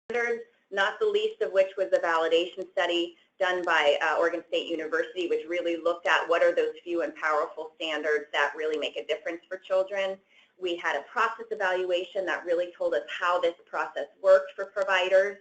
standards, not the least of which was a validation study done by Oregon State University, which really looked at what are those few and powerful standards that really make a difference for children. We had a process evaluation that really told us how this process worked for providers.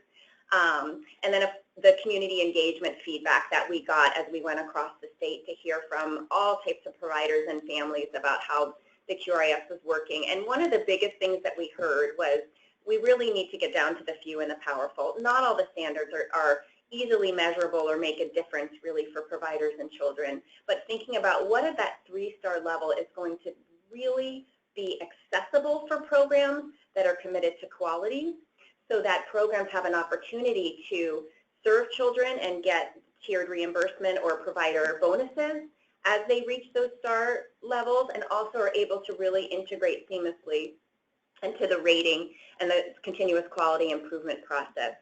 And then the community engagement feedback that we got as we went across the state to hear from all types of providers and families about how the QRIS was working. And one of the biggest things that we heard was we really need to get down to the few and the powerful. Not all the standards are easily measurable or make a difference really for providers and children, but thinking about what at that 3-star level is going to really be accessible for programs that are committed to quality, so that programs have an opportunity to serve children and get tiered reimbursement or provider bonuses as they reach those star levels, and also are able to really integrate seamlessly into the rating and the continuous quality improvement process.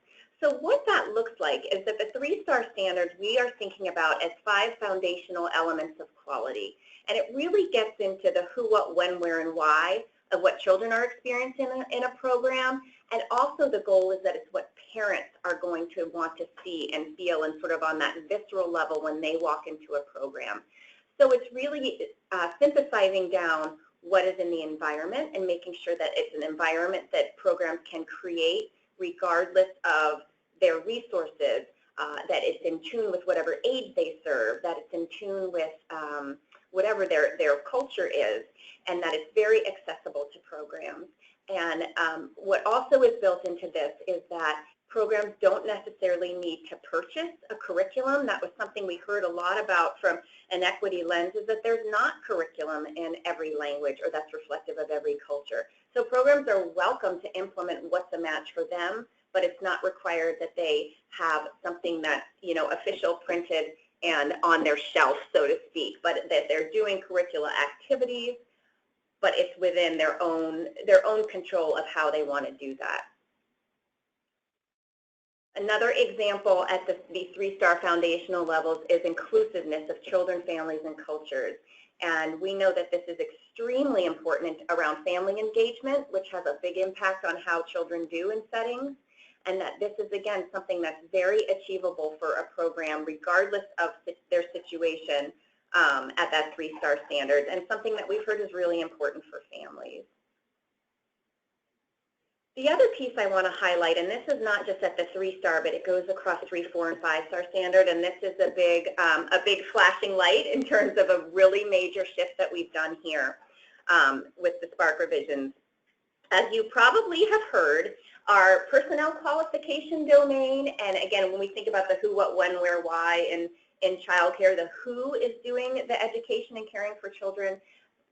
So what that looks like is that the 3-star standards we are thinking about as 5 foundational elements of quality. And it really gets into the who, what, when, where, and why of what children are experiencing in a program. And also the goal is that it's what parents are going to want to see and feel, and sort of on that visceral level when they walk into a program. So it's really synthesizing down what is in the environment and making sure that it's an environment that programs can create regardless of their resources, that it's in tune with whatever age they serve, that it's in tune with whatever their culture is, and that it's very accessible to programs. And what also is built into this is that programs don't necessarily need to purchase a curriculum. That was something we heard a lot about from an equity lens, is that there's not curriculum in every language or that's reflective of every culture. So programs are welcome to implement what's a match for them, but it's not required that they have something that's, you know, official, printed, and on their shelf, so to speak, but that they're doing curricula activities, but it's within their own control of how they want to do that. Another example at these 3-star foundational levels is inclusiveness of children, families, and cultures. And we know that this is extremely important around family engagement, which has a big impact on how children do in settings, and that this is, again, something that's very achievable for a program regardless of their situation at that 3-star standard, and something that we've heard is really important for families. The other piece I want to highlight, and this is not just at the 3-star, but it goes across 3, 4, and 5-star standard, and this is a big flashing light in terms of a really major shift that we've done here with the Spark revisions. As you probably have heard, our personnel qualification domain, and again, when we think about the who, what, when, where, why in childcare, the who is doing the education and caring for children,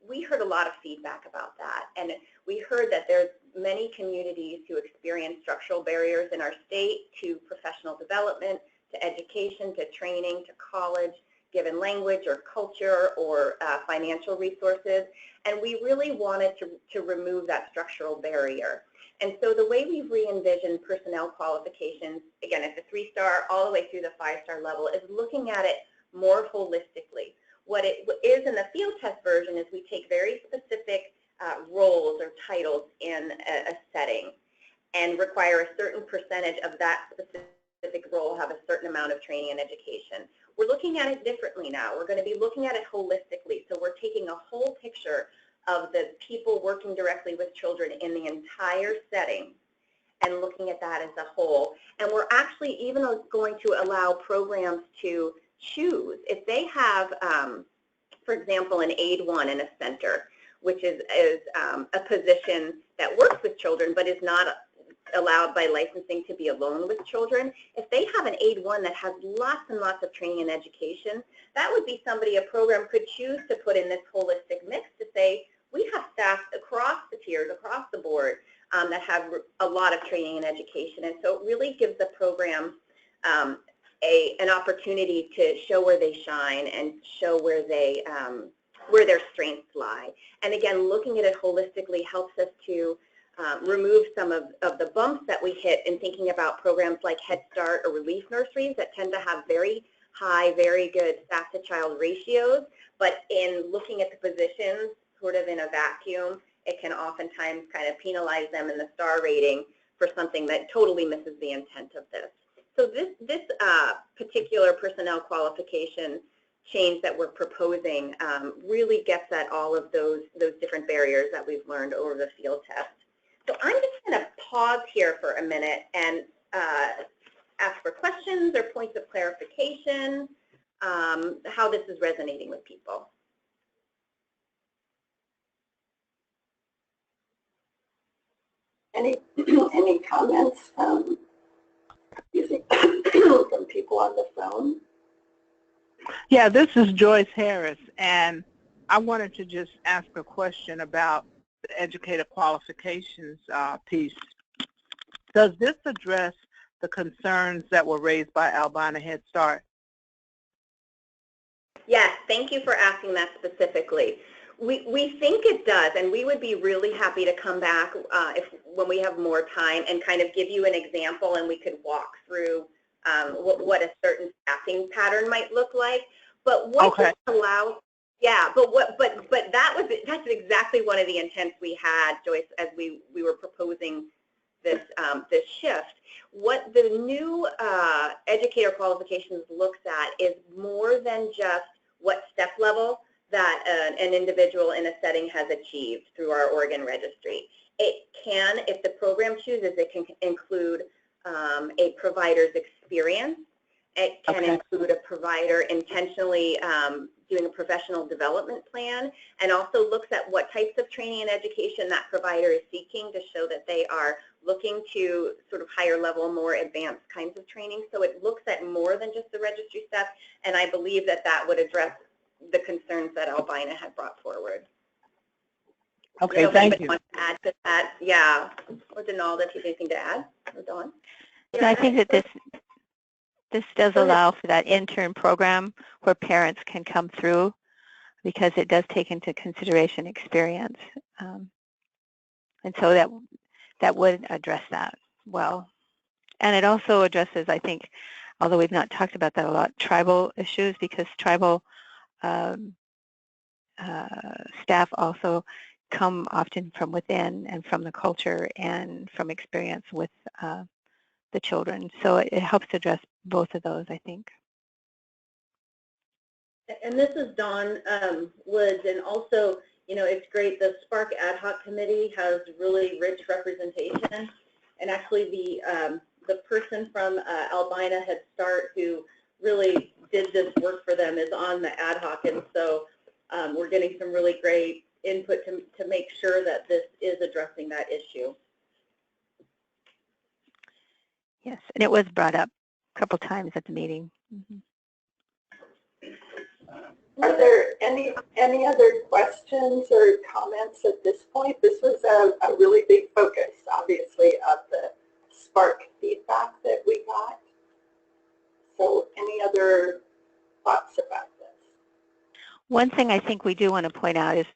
we heard a lot of feedback about that. And we heard that there's many communities who experience structural barriers in our state to professional development, to education, to training, to college, given language or culture or financial resources. And we really wanted to remove that structural barrier. And so the way we've re-envisioned personnel qualifications, again, at the 3-star all the way through the 5-star level, is looking at it more holistically. What it is in the field test version is we take very specific roles or titles in a setting and require a certain percentage of that specific role have a certain amount of training and education. We're looking at it differently now. We're going to be looking at it holistically. So we're taking a whole picture of the people working directly with children in the entire setting and looking at that as a whole. And we're actually even going to allow programs to choose. If they have, for example, an aid 1 in a center, which is a position that works with children but is not allowed by licensing to be alone with children, if they have an aid 1 that has lots and lots of training and education, that would be somebody a program could choose to put in this holistic mix to say, we have staff across the tiers, across the board, that have a lot of training and education. And so it really gives the program an opportunity to show where they shine and show where their strengths lie. And again, looking at it holistically helps us to remove some of the bumps that we hit in thinking about programs like Head Start or Relief Nurseries that tend to have very high, very good staff-to-child ratios. But in looking at the positions sort of in a vacuum, it can oftentimes kind of penalize them in the star rating for something that totally misses the intent of this. So this particular personnel qualification change that we're proposing really gets at all of those different barriers that we've learned over the field test. So I'm just going to pause here for a minute and ask for questions or points of clarification, how this is resonating with people. Any comments from people on the phone? Yeah, this is Joyce Harris, and I wanted to just ask a question about the educator qualifications piece. Does this address the concerns that were raised by Albina Head Start? Yes, thank you for asking that specifically. We think it does, and we would be really happy to come back when we have more time and kind of give you an example, and we could walk through what a certain staffing pattern might look like. But what this allows, yeah, that's exactly one of the intents we had, Joyce, as we were proposing this shift. What the new educator qualifications looks at is more than just what step level that an individual in a setting has achieved through our Oregon registry. It can, if the program chooses, it can include a provider's experience. It can include a provider intentionally doing a professional development plan, and also looks at what types of training and education that provider is seeking to show that they are looking to sort of higher level, more advanced kinds of training. So it looks at more than just the registry step, and I believe that that would address the concerns that Albina had brought forward. Okay, thank you. Want to add to that? Yeah. Or Donalda, if you have anything to add, or Dawn? No, I think that this does allow for that intern program where parents can come through, because it does take into consideration experience, and so that would address that well. And it also addresses, I think, although we've not talked about that a lot, tribal issues, because tribal staff also come often from within and from the culture and from experience with the children. So it helps to address both of those, I think. And this is Dawn Woods, and also, you know, it's great. The Spark Ad Hoc Committee has really rich representation, and actually the person from Albina Head Start who really did this work for them is on the ad hoc, and so we're getting some really great input to make sure that this is addressing that issue. Yes, and it was brought up a couple times at the meeting. Mm-hmm. Are there any other questions or comments at this point? This was a really big focus, obviously, of the Spark feedback that we got. So any other thoughts about this? One thing I think we do want to point out is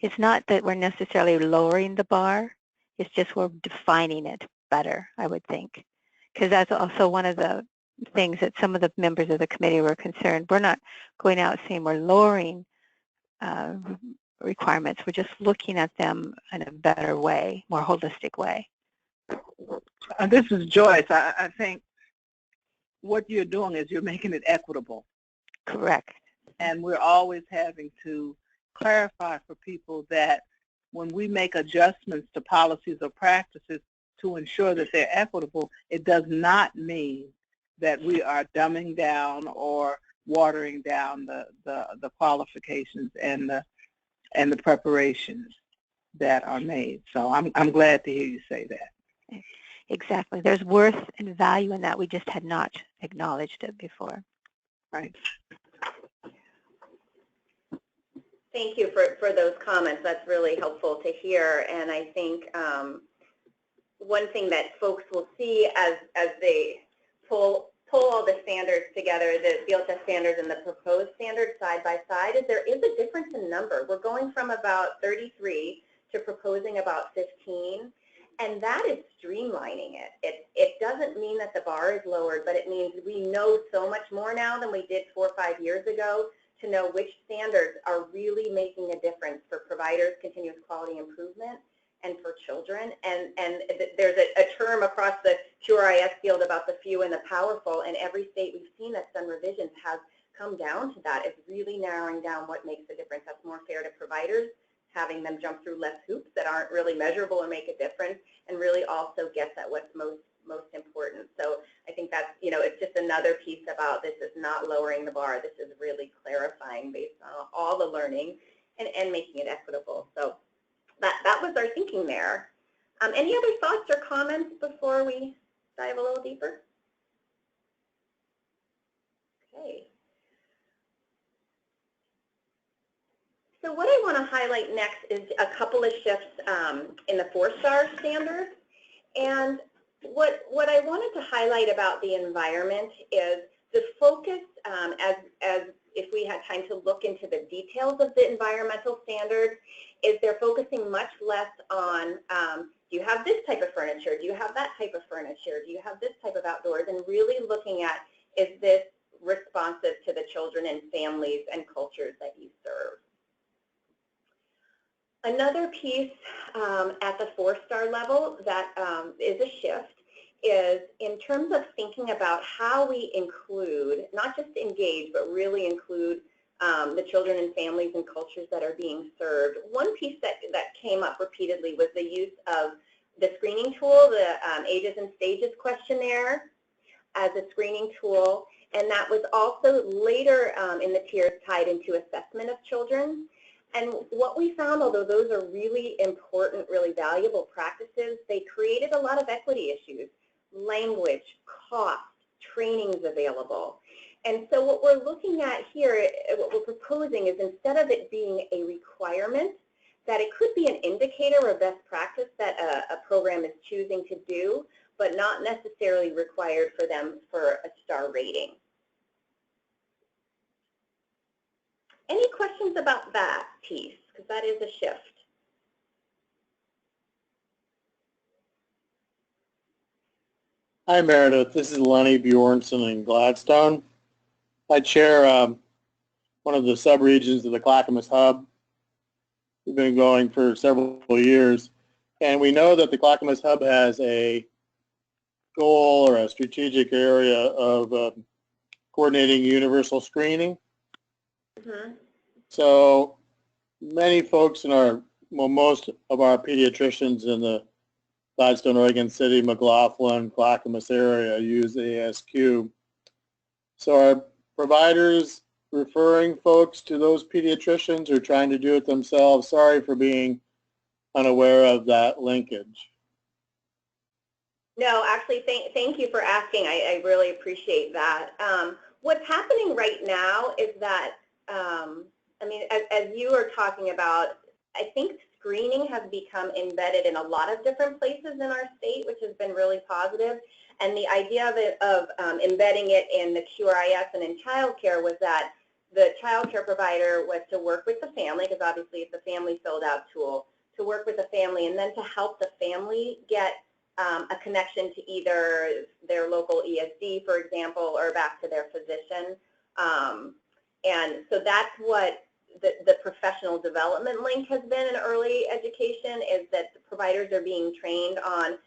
it's not that we're necessarily lowering the bar, it's just we're defining it better, I would think. Because that's also one of the things that some of the members of the committee were concerned. We're not going out saying we're lowering requirements. We're just looking at them in a better way, more holistic way. This is Joyce. I think what you're doing is you're making it equitable. Correct. And we're always having to clarify for people that when we make adjustments to policies or practices to ensure that they're equitable, it does not mean that we are dumbing down or watering down the qualifications and the preparations that are made. So I'm glad to hear you say that. Exactly. There's worth and value in that. We just had not acknowledged it before. Right. Thank you for those comments. That's really helpful to hear. And I think one thing that folks will see as they pull all the standards together, the field test standards and the proposed standards side by side, is there is a difference in number. We're going from about 33 to proposing about 15, and that is streamlining it. It doesn't mean that the bar is lowered, but it means we know so much more now than we did 4 or 5 years ago to know which standards are really making a difference for providers' continuous quality improvement and for children. And there's a term across the QRIS field about the few and the powerful, and every state we've seen that's done revisions has come down to that. It's really narrowing down what makes a difference. That's more fair to providers, having them jump through less hoops that aren't really measurable and make a difference, and really also gets at what's most important. So I think that's, it's just another piece about this is not lowering the bar. This is really clarifying based on all the learning and making it equitable. So that was our thinking there. Any other thoughts or comments before we dive a little deeper? Okay. So what I want to highlight next is a couple of shifts in the 4-star standards. And what I wanted to highlight about the environment is the focus, as if we had time to look into the details of the environmental standards, is they're focusing much less on, do you have this type of furniture? Do you have that type of furniture? Do you have this type of outdoors? And really looking at, is this responsive to the children and families and cultures that you serve? Another piece at the 4-star level that is a shift is in terms of thinking about how we include, not just engage, but really include the children and families and cultures that are being served. One piece that came up repeatedly was the use of the screening tool, the Ages and Stages questionnaire as a screening tool, and that was also later in the tiers tied into assessment of children. And what we found, although those are really important, really valuable practices, they created a lot of equity issues, language, cost, trainings available. And so what we're looking at here, what we're proposing is instead of it being a requirement, that it could be an indicator or best practice that a program is choosing to do, but not necessarily required for them for a star rating. Any questions about that piece? Because that is a shift. Hi, Meredith. This is Lenny Bjornson in Gladstone. I chair one of the subregions of the Clackamas Hub. We've been going for several years, and we know that the Clackamas Hub has a goal or a strategic area of coordinating universal screening. Mm-hmm. So many folks in our, well, most of our pediatricians in the Gladstone, Oregon City, McLaughlin, Clackamas area use ASQ. So are providers referring folks to those pediatricians or trying to do it themselves? Sorry for being unaware of that linkage. No, actually, thank you for asking. I really appreciate that. What's happening right now is that, I mean, as you are talking about, I think screening has become embedded in a lot of different places in our state, which has been really positive. And the idea of embedding it in the QRIS and in childcare was that the childcare provider was to work with the family, because obviously it's a family filled out tool, to work with the family and then to help the family get a connection to either their local ESD, for example, or back to their physician. And so that's what the professional development link has been in early education, is that the providers are being trained on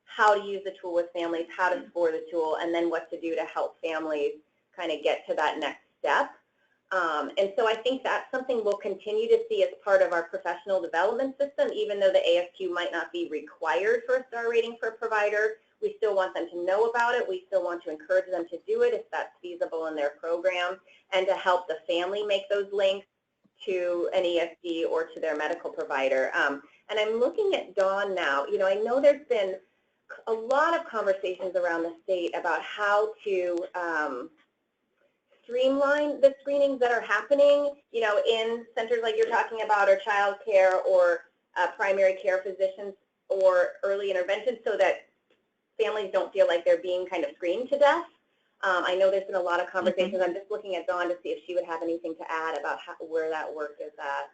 how to use the tool with families, how to score the tool, and then what to do to help families kind of get to that next step. And so I think that's something we'll continue to see as part of our professional development system, even though the ASQ might not be required for a star rating for a provider. We still want them to know about it. We still want to encourage them to do it if that's feasible in their program, and to help the family make those links to an ESD or to their medical provider. And I'm looking at Dawn now. You know, I know there's been a lot of conversations around the state about how to streamline the screenings that are happening, you know, in centers like you're talking about, or child care, or primary care physicians, or early intervention, so that families don't feel like they're being kind of screened to death. I know there's been a lot of conversations. I'm just looking at Dawn to see if she would have anything to add about where that work is at.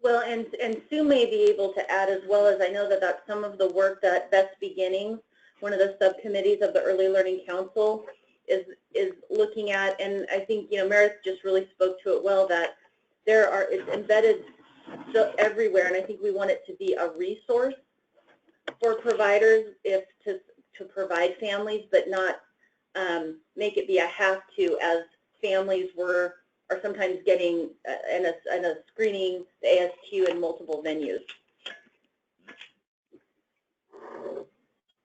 Well, and Sue may be able to add as well, as I know that that's some of the work that Best Beginnings, one of the subcommittees of the Early Learning Council, is looking at. And I think, you know, Meredith just really spoke to it well, that it's embedded so everywhere, and I think we want it to be a resource for providers to provide families, but not make it be a have-to, as families are sometimes getting in a screening, the ASQ, in multiple venues.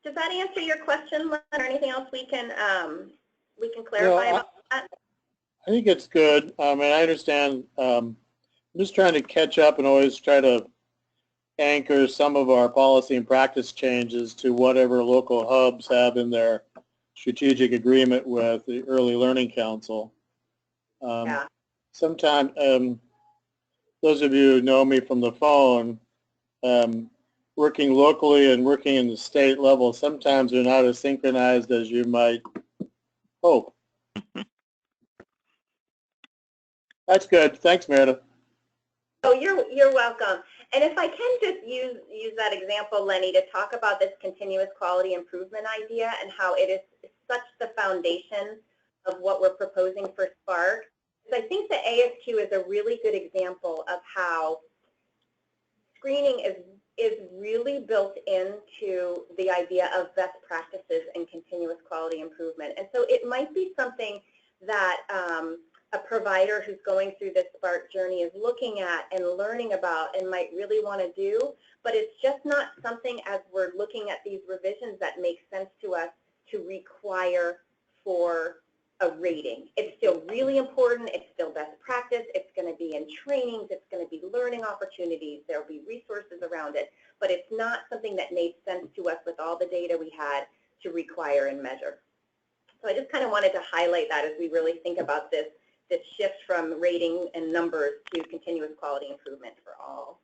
Does that answer your question, Len, or anything else we can clarify about that? I think it's good. I mean, I understand. I'm just trying to catch up and always try to anchor some of our policy and practice changes to whatever local hubs have in their strategic agreement with the Early Learning Council. Yeah. Sometimes, those of you who know me from the phone, working locally and working in the state level, sometimes they're not as synchronized as you might hope. That's good. Thanks, Meredith. Oh, you're welcome. And if I can just use that example, Lenny, to talk about this continuous quality improvement idea and how it is such the foundation of what we're proposing for Spark. I think the ASQ is a really good example of how screening is really built into the idea of best practices and continuous quality improvement. And so it might be something that a provider who's going through this Spark journey is looking at and learning about and might really want to do, but it's just not something, as we're looking at these revisions, that makes sense to us to require for a rating. It's still really important. It's still best practice. It's going to be in trainings. It's going to be learning opportunities. There'll be resources around it, but it's not something that made sense to us with all the data we had to require and measure. So I just kind of wanted to highlight that as we really think about this shift from rating and numbers to continuous quality improvement for all.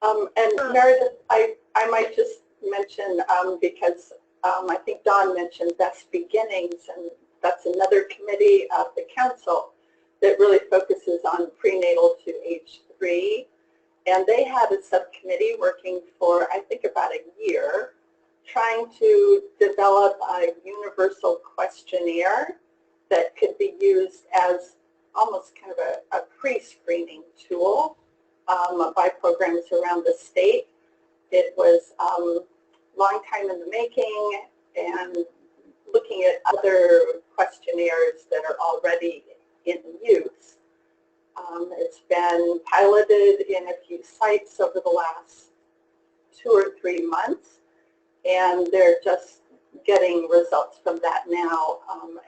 And Meredith, I might just mention, because I think Dawn mentioned Best Beginnings, and that's another committee of the council that really focuses on prenatal to age 3. And they had a subcommittee working for, I think, about a year, trying to develop a universal questionnaire that could be used as almost kind of a pre-screening tool by programs around the state. It was a long time in the making, and looking at other questionnaires that are already in use. It's been piloted in a few sites over the last 2 or 3 months, and they're just getting results from that now,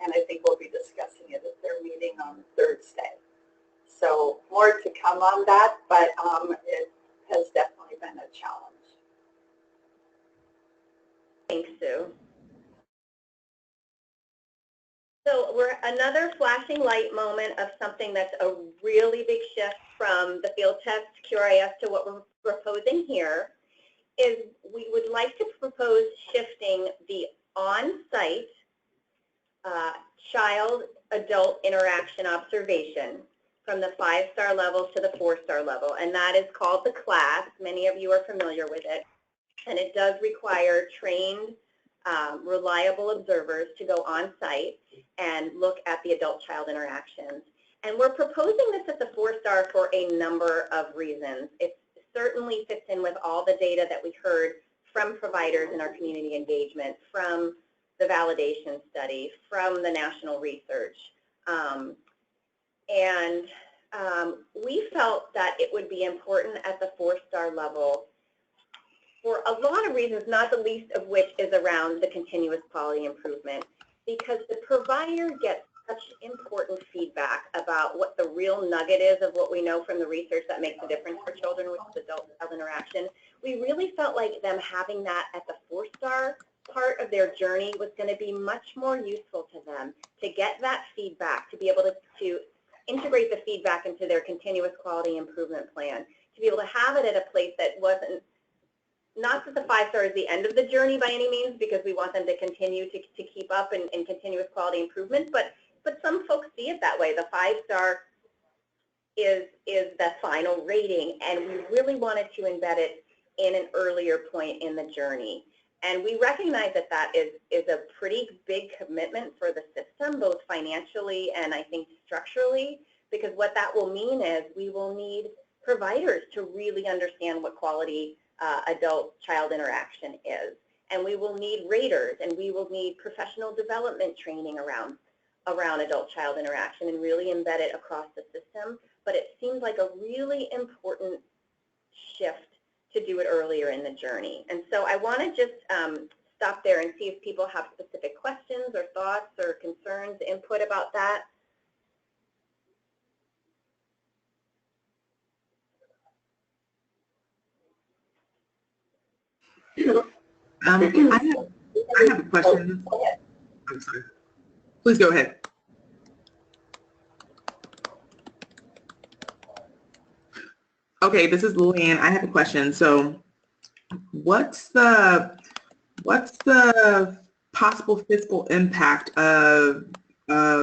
and I think we'll be discussing it at their meeting on Thursday. So more to come on that, but it has definitely been a challenge. Thanks, Sue. So we're another flashing light moment of something that's a really big shift from the field test QRIS to what we're proposing here. Is we would like to propose shifting the on-site child-adult interaction observation from the 5-star level to the 4-star level, and that is called the class. Many of you are familiar with it, and it does require trained, reliable observers to go on-site and look at the adult-child interactions. And we're proposing this at the 4-star for a number of reasons. It certainly fits in with all the data that we heard from providers in our community engagement, from the validation study, from the national research. We felt that it would be important at the 4-star level for a lot of reasons, not the least of which is around the continuous quality improvement, because the provider gets such important feedback about what the real nugget is of what we know from the research that makes a difference for children with adult-child interaction. We really felt like them having that at the 4-star part of their journey was going to be much more useful to them, to get that feedback, to be able to integrate the feedback into their continuous quality improvement plan, to be able to have it at a place that wasn't, not that the 5-star is the end of the journey by any means, because we want them to continue to keep up in continuous quality improvement, but some folks see it that way. The 5-star is the final rating, and we really wanted to embed it in an earlier point in the journey. And we recognize that that is a pretty big commitment for the system, both financially and I think structurally, because what that will mean is we will need providers to really understand what quality adult-child interaction is. And we will need raters, and we will need professional development training around adult-child interaction and really embed it across the system. But it seems like a really important shift to do it earlier in the journey. And so I want to just stop there and see if people have specific questions or thoughts or concerns, input about that. I have a question. I'm sorry. Please go ahead. Okay, this is Lillian. I have a question. So what's the possible fiscal impact of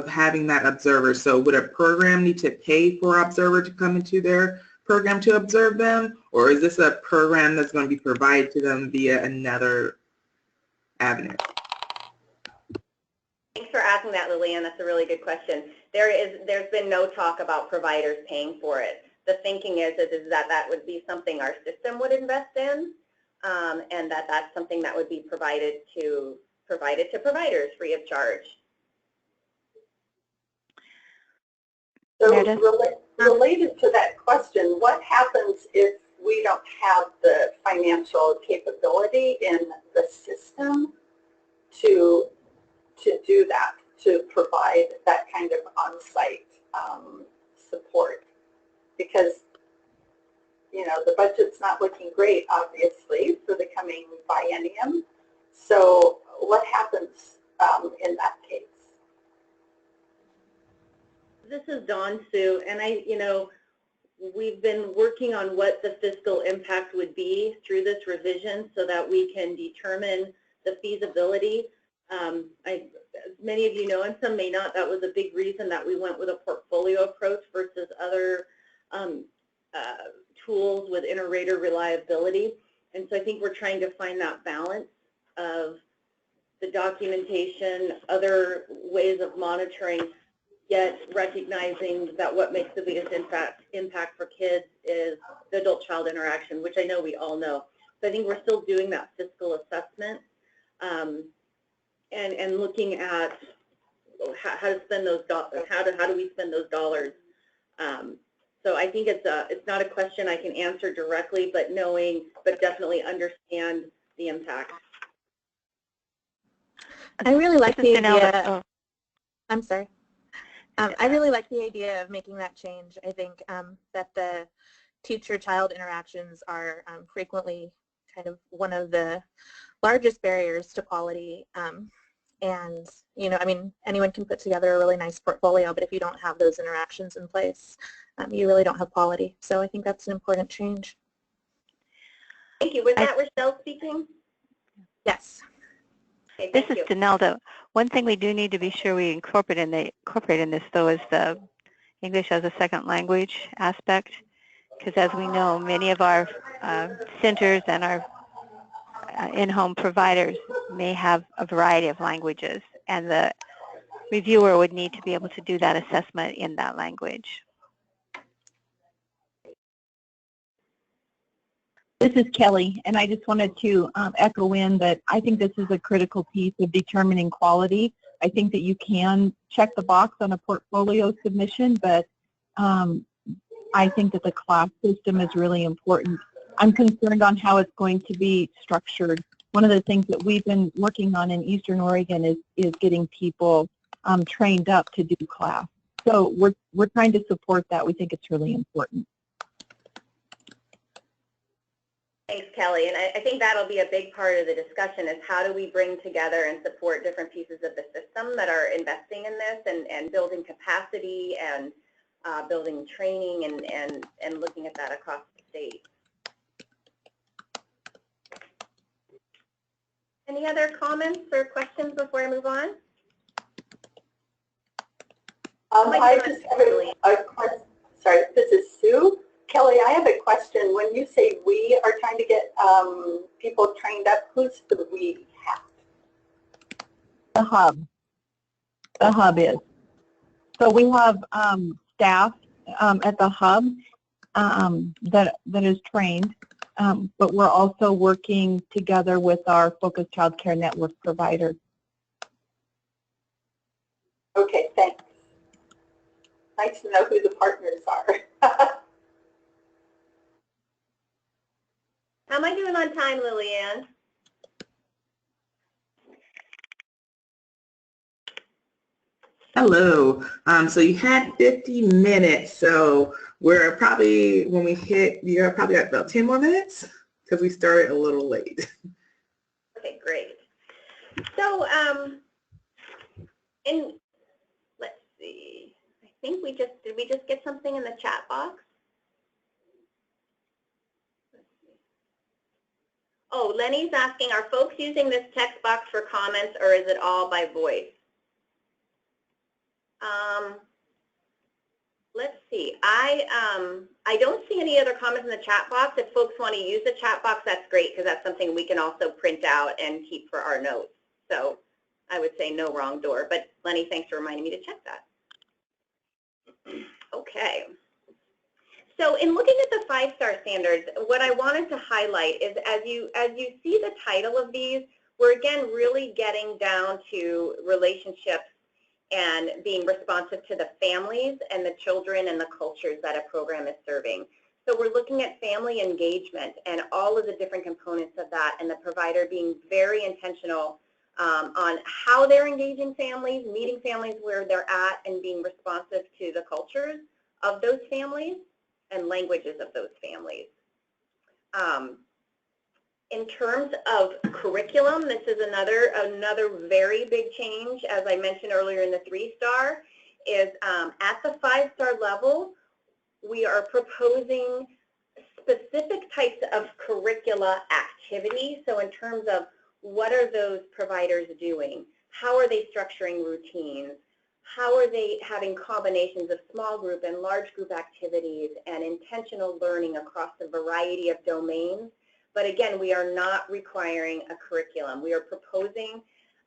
having that observer? So would a program need to pay for an observer to come into their program to observe them, or is this a program that's going to be provided to them via another avenue? Thanks for asking that, Lillian. That's a really good question. There's been no talk about providers paying for it. The thinking is that that would be something our system would invest in, and that's something that would be provided to providers free of charge. So related to that question, what happens if we don't have the financial capability in the system to do that, to provide that kind of on-site support? Because, you know, the budget's not looking great, obviously, for the coming biennium. So what happens in that case? This is Dawn, Sue, and we've been working on what the fiscal impact would be through this revision so that we can determine the feasibility. As many of you know, and some may not, that was a big reason that we went with a portfolio approach versus other tools with inter-rater reliability. And so I think we're trying to find that balance of the documentation, other ways of monitoring, yet recognizing that what makes the biggest impact for kids is the adult-child interaction, which I know we all know. So I think we're still doing that fiscal assessment and looking at how to spend those dollars, how do we spend those dollars. So I think it's not a question I can answer directly, but definitely understand the impact. I really like the idea. Oh. I'm sorry. I really like the idea of making that change. I think that the teacher-child interactions are frequently kind of one of the largest barriers to quality. And, you know, I mean, anyone can put together a really nice portfolio, but if you don't have those interactions in place, you really don't have quality. So I think that's an important change. Thank you. Was that Rochelle speaking? Yes. Okay, this is Danelda. One thing we do need to be sure we incorporate in this, though, is the English as a second language aspect, because as we know, many of our centers and our in-home providers may have a variety of languages, and the reviewer would need to be able to do that assessment in that language. This is Kelly, and I just wanted to echo in that I think this is a critical piece of determining quality. I think that you can check the box on a portfolio submission, but I think that the class system is really important. I'm concerned on how it's going to be structured. One of the things that we've been working on in Eastern Oregon is getting people trained up to do class. So we're trying to support that. We think it's really important. Thanks, Kelly. And I think that'll be a big part of the discussion is how do we bring together and support different pieces of the system that are investing in this and building capacity and building training and looking at that across the state. Any other comments or questions before I move on? I just have a question. Sorry, this is Sue. Kelly, I have a question. When you say we are trying to get people trained up, who's the we have? The hub. The hub is. So we have staff at the hub, that is trained, but we're also working together with our Focused Child Care Network providers. Okay, thanks. Nice to know who the partners are. How am I doing on time, Lillian? Hello. So you had 50 minutes. So we're probably, when we hit, you're probably at about 10 more minutes because we started a little late. Okay, great. So, let's see. I think did we just get something in the chat box? Oh, Lenny's asking, are folks using this text box for comments or is it all by voice? Let's see. I don't see any other comments in the chat box. If folks want to use the chat box, that's great because that's something we can also print out and keep for our notes. So I would say no wrong door. But Lenny, thanks for reminding me to check that. Okay. So in looking at the 5-star standards, what I wanted to highlight is as you see the title of these, we're again really getting down to relationships and being responsive to the families and the children and the cultures that a program is serving. So we're looking at family engagement and all of the different components of that, and the provider being very intentional on how they're engaging families, meeting families where they're at, and being responsive to the cultures of those families and languages of those families. In terms of curriculum, this is another very big change, as I mentioned earlier in the 3-star, is at the 5-star level, we are proposing specific types of curricula activity. So in terms of what are those providers doing? How are they structuring routines? How are they having combinations of small group and large group activities and intentional learning across a variety of domains? But again, we are not requiring a curriculum. We are proposing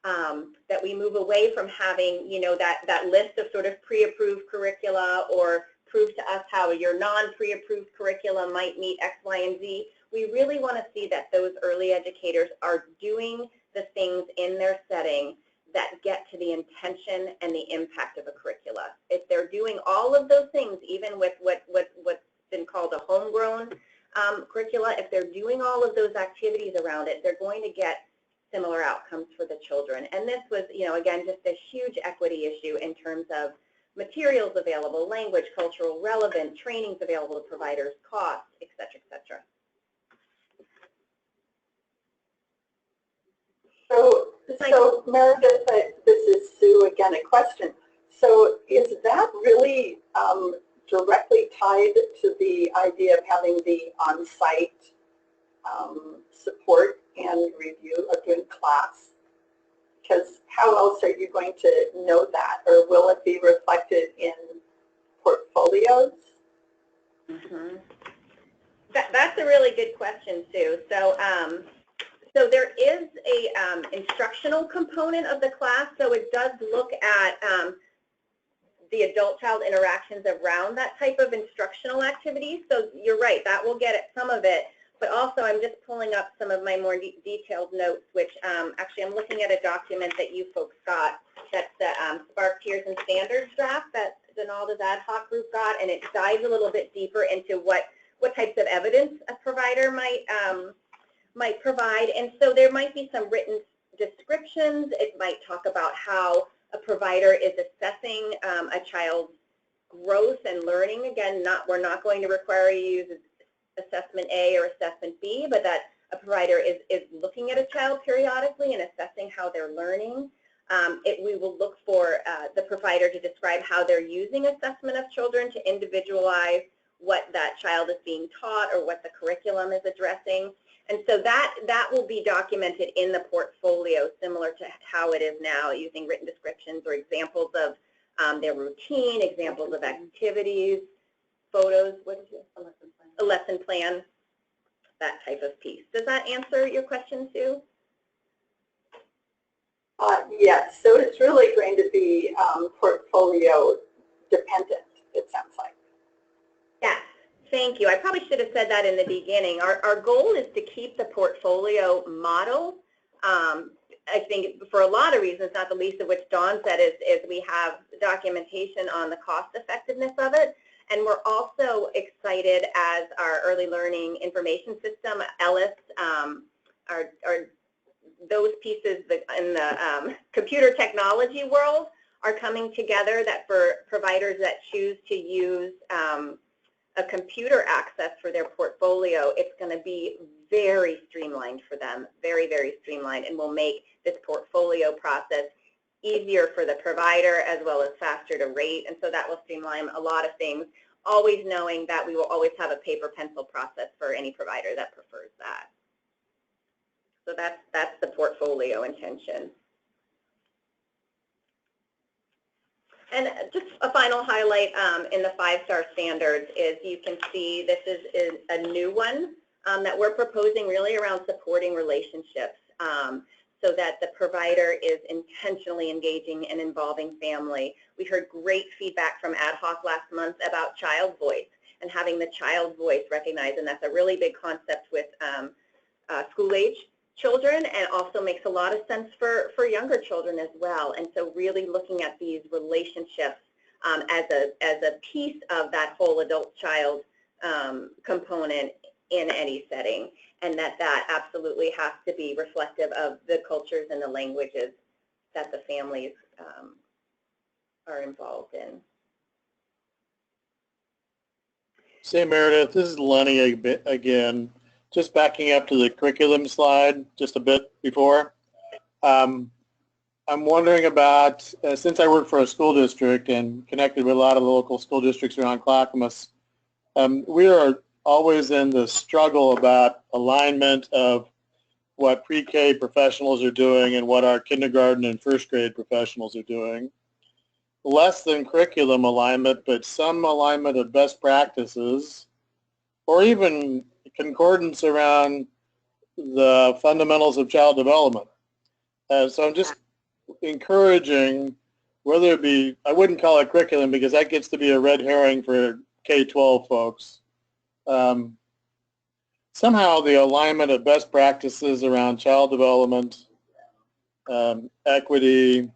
that we move away from having, you know, that list of sort of pre-approved curricula or prove to us how your non-pre-approved curriculum might meet X, Y, and Z. We really want to see that those early educators are doing the things in their setting that get to the intention and the impact of a curricula. If they're doing all of those things, even with what's been called a homegrown curricula, if they're doing all of those activities around it, they're going to get similar outcomes for the children. And this was, you know, again, just a huge equity issue in terms of materials available, language, cultural relevant, trainings available to providers, costs, et cetera, et cetera. So Meredith, this is Sue again, a question. So is that really directly tied to the idea of having the on-site support and review of doing class? Because how else are you going to know that? Or will it be reflected in portfolios? Mm-hmm. That's a really good question, Sue. So there is a instructional component of the class, so it does look at the adult-child interactions around that type of instructional activity. So you're right, that will get at some of it. But also, I'm just pulling up some of my more detailed notes, which actually I'm looking at a document that you folks got. That's the Spark Tiers and Standards draft that Donalda's ad hoc group got, and it dives a little bit deeper into what types of evidence a provider might provide. And so there might be some written descriptions. It might talk about how a provider is assessing a child's growth and learning. Again, we're not going to require you to use assessment A or assessment B, but that a provider is looking at a child periodically and assessing how they're learning. We will look for the provider to describe how they're using assessment of children to individualize what that child is being taught or what the curriculum is addressing. And so that will be documented in the portfolio, similar to how it is now, using written descriptions or examples of their routine, examples of activities, photos, a lesson plan, that type of piece. Does that answer your question, Sue? Yes, so it's really going to be portfolio dependent, it sounds like. Yes, Thank you. I probably should have said that in the beginning. Our goal is to keep the portfolio model. I think for a lot of reasons, not the least of which Dawn said, is we have documentation on the cost effectiveness of it. And we're also excited as our early learning information system, ELC, those pieces in the computer technology world are coming together, that for providers that choose to use a computer access for their portfolio, it's going to be very streamlined for them, very, very streamlined, and will make this portfolio process easier for the provider as well as faster to rate. And so that will streamline a lot of things, always knowing that we will always have a paper pencil process for any provider that prefers that. So that's the portfolio intention. And just a final highlight in the 5-star standards is you can see this is a new one that we're proposing, really around supporting relationships, so that the provider is intentionally engaging and involving family. We heard great feedback from Ad Hoc last month about child voice and having the child voice recognized, and that's a really big concept with school-age children, and also makes a lot of sense for younger children as well. And so really looking at these relationships as a piece of that whole adult-child component in any setting, and that absolutely has to be reflective of the cultures and the languages that the families are involved in. Say, Meredith, this is Lenny again. Just backing up to the curriculum slide just a bit before. I'm wondering about, since I work for a school district and connected with a lot of local school districts around Clackamas, we are always in the struggle about alignment of what pre-K professionals are doing and what our kindergarten and first grade professionals are doing. Less than curriculum alignment, but some alignment of best practices, or even concordance around the fundamentals of child development. So I'm just encouraging, whether it be, I wouldn't call it curriculum because that gets to be a red herring for K-12 folks. Somehow the alignment of best practices around child development, equity,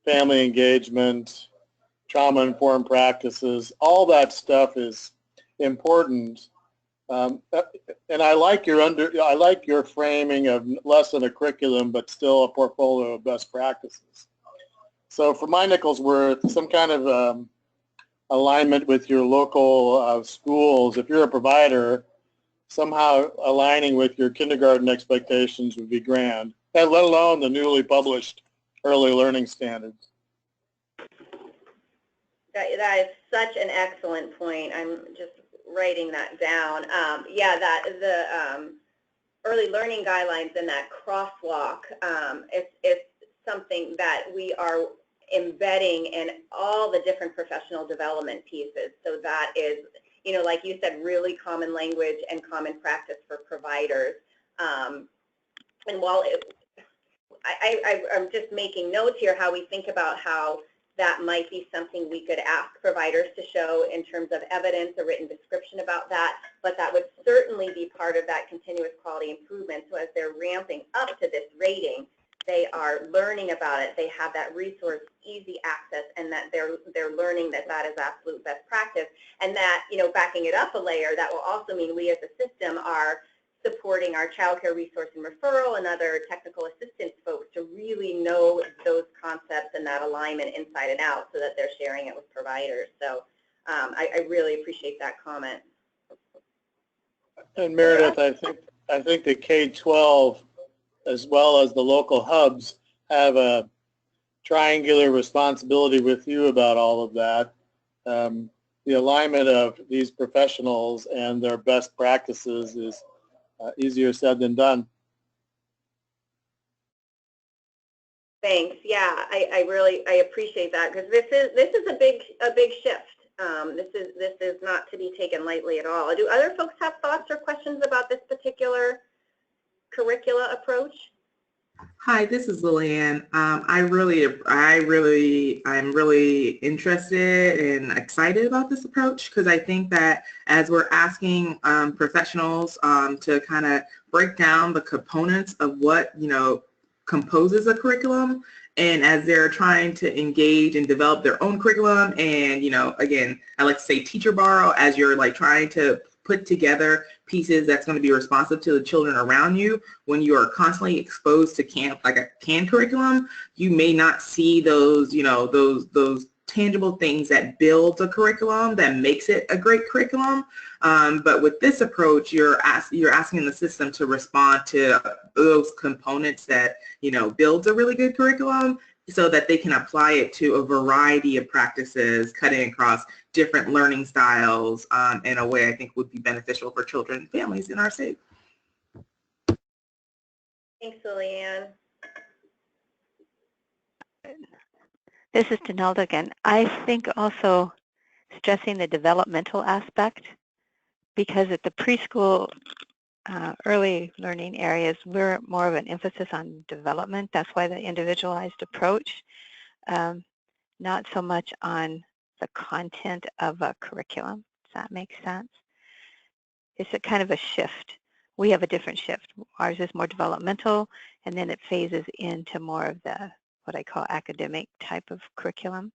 family engagement, trauma-informed practices, all that stuff is important. And I like your framing of less than a curriculum, but still a portfolio of best practices. So for my nickel's worth, some kind of alignment with your local schools. If you're a provider, somehow aligning with your kindergarten expectations would be grand, and let alone the newly published early learning standards. That is such an excellent point. I'm just writing that down. Yeah, the early learning guidelines and that crosswalk, it's something that we are embedding in all the different professional development pieces. So that is, you know, like you said, really common language and common practice for providers. And while I'm just making notes here how we think about how that might be something we could ask providers to show in terms of evidence, a written description about that, but that would certainly be part of that continuous quality improvement. So as they're ramping up to this rating, they are learning about it, they have that resource, easy access, and that they're learning that that is absolute best practice. And that, you know, backing it up a layer, that will also mean we as a system are supporting our child care resource and referral and other technical assistance folks to really know those concepts and that alignment inside and out, so that they're sharing it with providers. So I really appreciate that comment. And Meredith, I think the K-12 as well as the local hubs have a triangular responsibility with you about all of that. The alignment of these professionals and their best practices is easier said than done. Thanks. Yeah, I appreciate that, because this is a big shift. This is not to be taken lightly at all. Do other folks have thoughts or questions about this particular curricula approach? Hi, this is Lillian. I'm really interested and excited about this approach because I think that as we're asking professionals to kind of break down the components of what, composes a curriculum, and as they're trying to engage and develop their own curriculum, and, again, I like to say teacher borrow as you're like trying to put together pieces that's going to be responsive to the children around you. When you are constantly exposed to a canned curriculum, you may not see those, those tangible things that builds a curriculum that makes it a great curriculum. But with this approach, you're asking the system to respond to those components that, builds a really good curriculum, so that they can apply it to a variety of practices, cutting across different learning styles in a way I think would be beneficial for children and families in our state. Thanks, Lillian. This is Donalda again. I think also stressing the developmental aspect, because at the preschool early learning areas, we're more of an emphasis on development. That's why the individualized approach, not so much on the content of a curriculum. Does that make sense? It's a kind of a shift. We have a different shift. Ours is more developmental, and then it phases into more of the, what I call academic type of curriculum.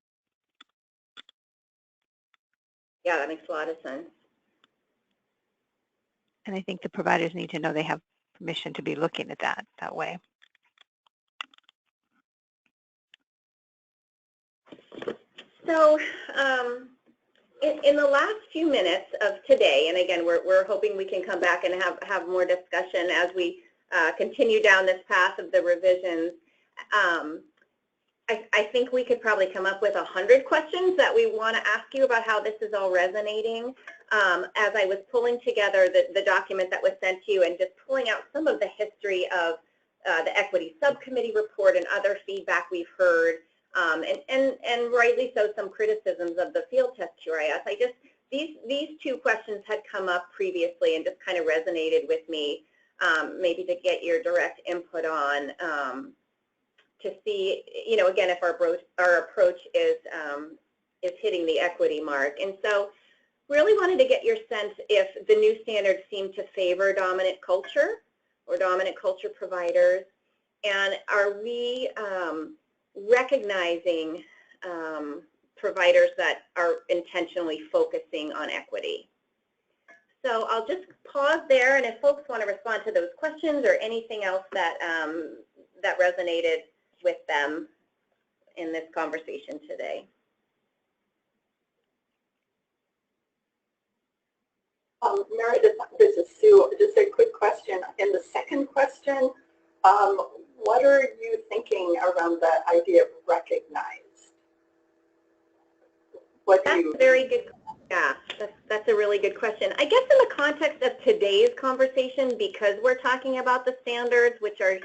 Yeah, that makes a lot of sense. And I think the providers need to know they have permission to be looking at that way. So in the last few minutes of today, and again, we're hoping we can come back and have more discussion as we continue down this path of the revisions. I think we could probably come up with 100 questions that we want to ask you about how this is all resonating. As I was pulling together the document that was sent to you and just pulling out some of the history of the equity subcommittee report and other feedback we've heard, and rightly so, some criticisms of the field test QRIS. These two questions had come up previously and just kind of resonated with me, maybe to get your direct input on, to see, again, if our approach is hitting the equity mark. And so really wanted to get your sense if the new standards seem to favor dominant culture or dominant culture providers, and are we recognizing providers that are intentionally focusing on equity. So I'll just pause there, and if folks want to respond to those questions or anything else that that resonated with them in this conversation today. Meredith, this is Sue. Just a quick question. In the second question, what are you thinking around the idea of recognized? That's a very good, yeah, that's a really good question. I guess in the context of today's conversation, because we're talking about the standards, which are,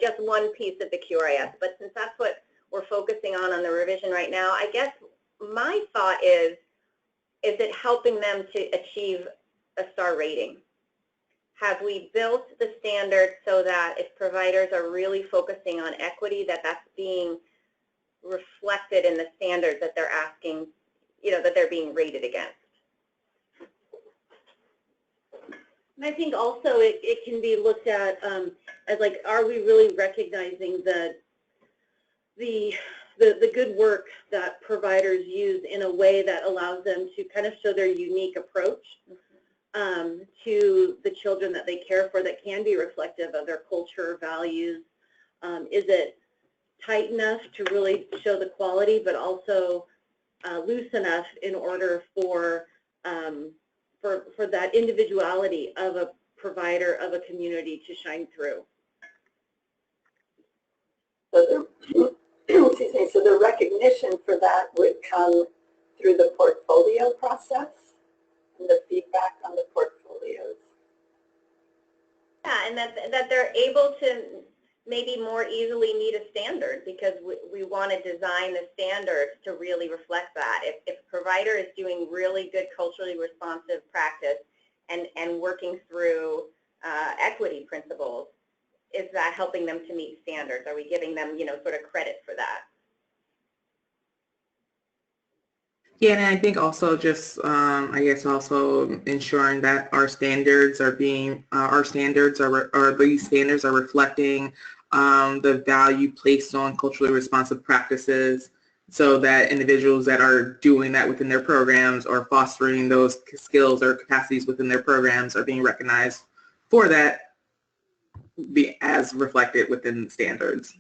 just one piece of the QRIS, but since that's what we're focusing on the revision right now, I guess my thought is it helping them to achieve a star rating? Have we built the standards so that if providers are really focusing on equity, that's being reflected in the standards that they're asking, that they're being rated against? And I think also it can be looked at as like, are we really recognizing the good work that providers use in a way that allows them to kind of show their unique approach to the children that they care for, that can be reflective of their culture, values? Is it tight enough to really show the quality, but also loose enough in order for that individuality of a provider, of a community to shine through? So so the recognition for that would come through the portfolio process and the feedback on the portfolios. Yeah, and that they're able to maybe more easily meet a standard, because we want to design the standards to really reflect that. If a provider is doing really good culturally responsive practice and working through equity principles, is that helping them to meet standards? Are we giving them, you know, sort of credit for that? Yeah, and I think also just, I guess also ensuring that our standards are being, these standards are reflecting the value placed on culturally responsive practices, so that individuals that are doing that within their programs or fostering those skills or capacities within their programs are being recognized for that, be as reflected within standards.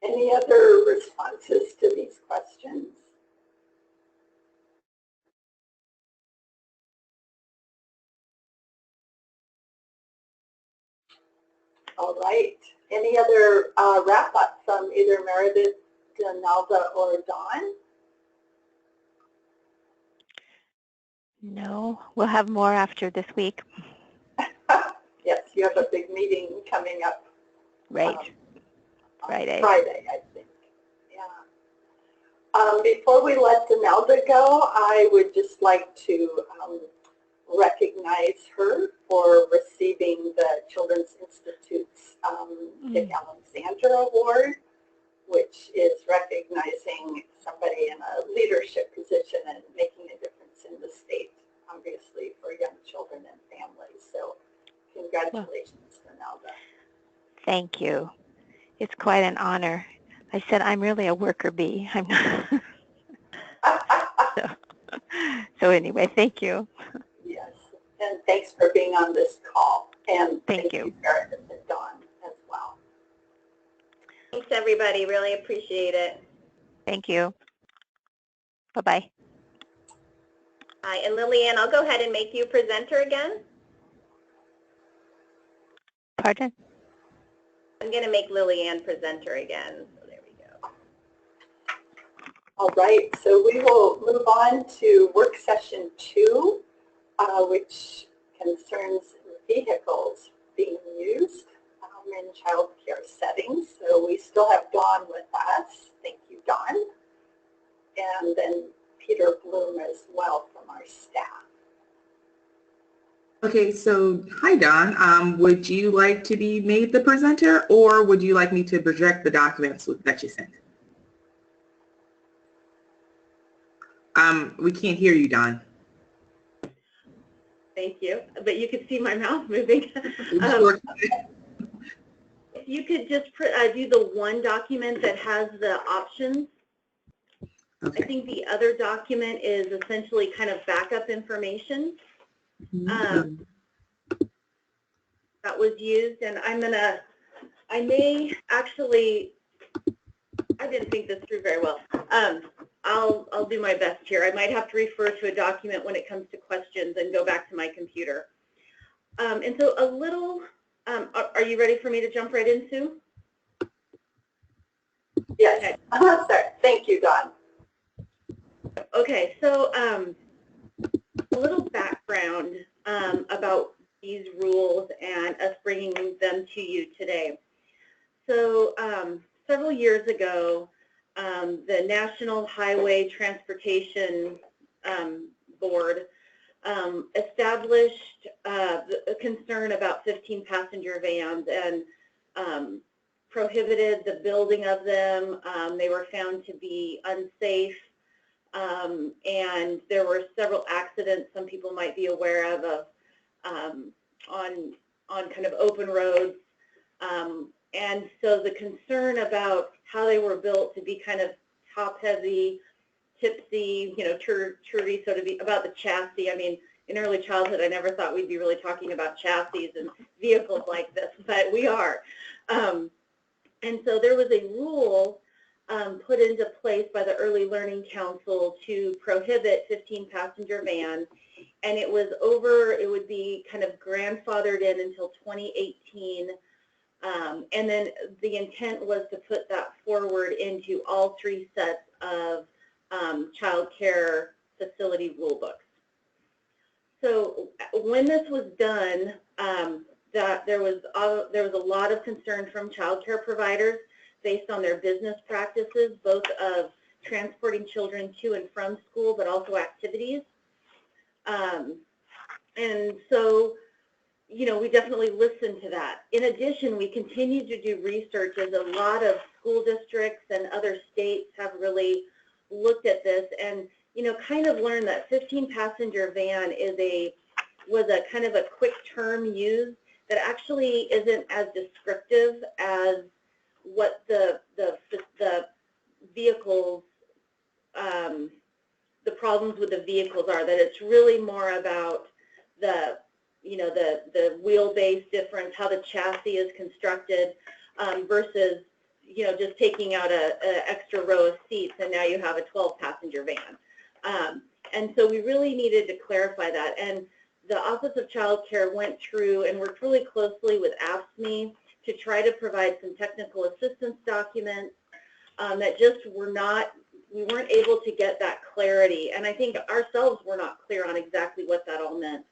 Any other responses to these questions? All right. Any other wrap-up from either Meredith, Donalda, or Dawn? No, we'll have more after this week. Yes, you have a big meeting coming up. Right. Friday. Friday, I think. Yeah. Before we let Donalda go, I would just like to recognize her for receiving the Children's Institute's Dick Alexander Award, which is recognizing somebody in a leadership position and making a difference in the state, obviously, for young children and families. So congratulations, Donalda. Thank you. It's quite an honor. I said I'm really a worker bee. I'm not. So anyway, thank you. Yes, and thanks for being on this call. And thank you, Meredith and Dawn, as well. Thanks, everybody. Really appreciate it. Thank you. Bye-bye. Hi, and Lillian, I'll go ahead and make you presenter again. Pardon? I'm going to make Lillian presenter again. So there we go. All right, so we will move on to work session 2, which concerns vehicles being used in child care settings. So we still have Dawn with us. Thank you, Dawn. And then Peter Bloom as well from our staff. Okay, so hi Don. Would you like to be made the presenter, or would you like me to project the documents that you sent? We can't hear you, Don. Thank you, but you could see my mouth moving. If you could just do the one document that has the options. Okay. I think the other document is essentially kind of backup information that was used, and I may actually, I didn't think this through very well. I'll do my best here. I might have to refer to a document when it comes to questions and go back to my computer. And so a little, are you ready for me to jump right in, Sue? Yes, okay. Sorry. Thank you, Dawn. Okay, so a little background about these rules and us bringing them to you today. So several years ago, the National Highway Transportation Board established a concern about 15-passenger vans and prohibited the building of them. They were found to be unsafe, and there were several accidents some people might be aware of on kind of open roads. And so the concern about how they were built to be kind of top-heavy, tipsy, you know, turvy, so to be, about the chassis. I mean, in early childhood, I never thought we'd be really talking about chassis and vehicles like this, but we are. And so there was a rule put into place by the Early Learning Council to prohibit 15-passenger vans, and it would be kind of grandfathered in until 2018. And then the intent was to put that forward into all 3 sets of child care facility rule books. So when this was done, that there was a lot of concern from child care providers based on their business practices, both of transporting children to and from school, but also activities. And so, you know, we definitely listen to that. In addition, we continue to do research as a lot of school districts and other states have really looked at this and, you know, kind of learned that 15-passenger van was a kind of a quick term used that actually isn't as descriptive as what the vehicles, the problems with the vehicles are, that it's really more about the, you know, the wheelbase difference, how the chassis is constructed, versus, you know, just taking out a extra row of seats and now you have a 12-passenger van. And so we really needed to clarify that. And the Office of Child Care went through and worked really closely with AFSCME to try to provide some technical assistance documents that just we weren't able to get that clarity. And I think ourselves were not clear on exactly what that all meant.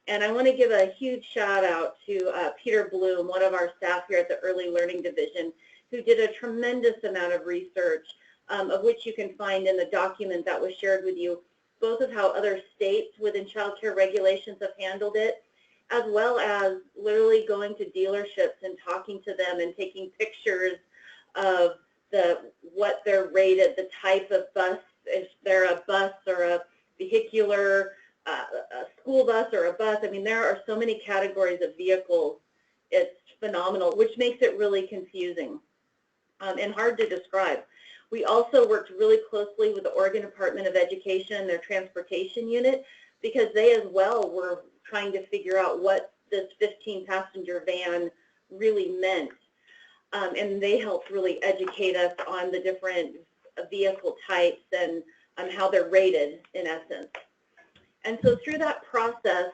And I want to give a huge shout out to Peter Bloom, one of our staff here at the Early Learning Division, who did a tremendous amount of research, of which you can find in the document that was shared with you, both of how other states within child care regulations have handled it, as well as literally going to dealerships and talking to them and taking pictures of what they're rated, the type of bus, if they're a bus or a vehicular, a school bus or a bus. I mean, there are so many categories of vehicles. It's phenomenal, which makes it really confusing and hard to describe. We also worked really closely with the Oregon Department of Education, their transportation unit, because they as well were trying to figure out what this 15-passenger van really meant. And they helped really educate us on the different vehicle types and how they're rated, in essence. And so through that process,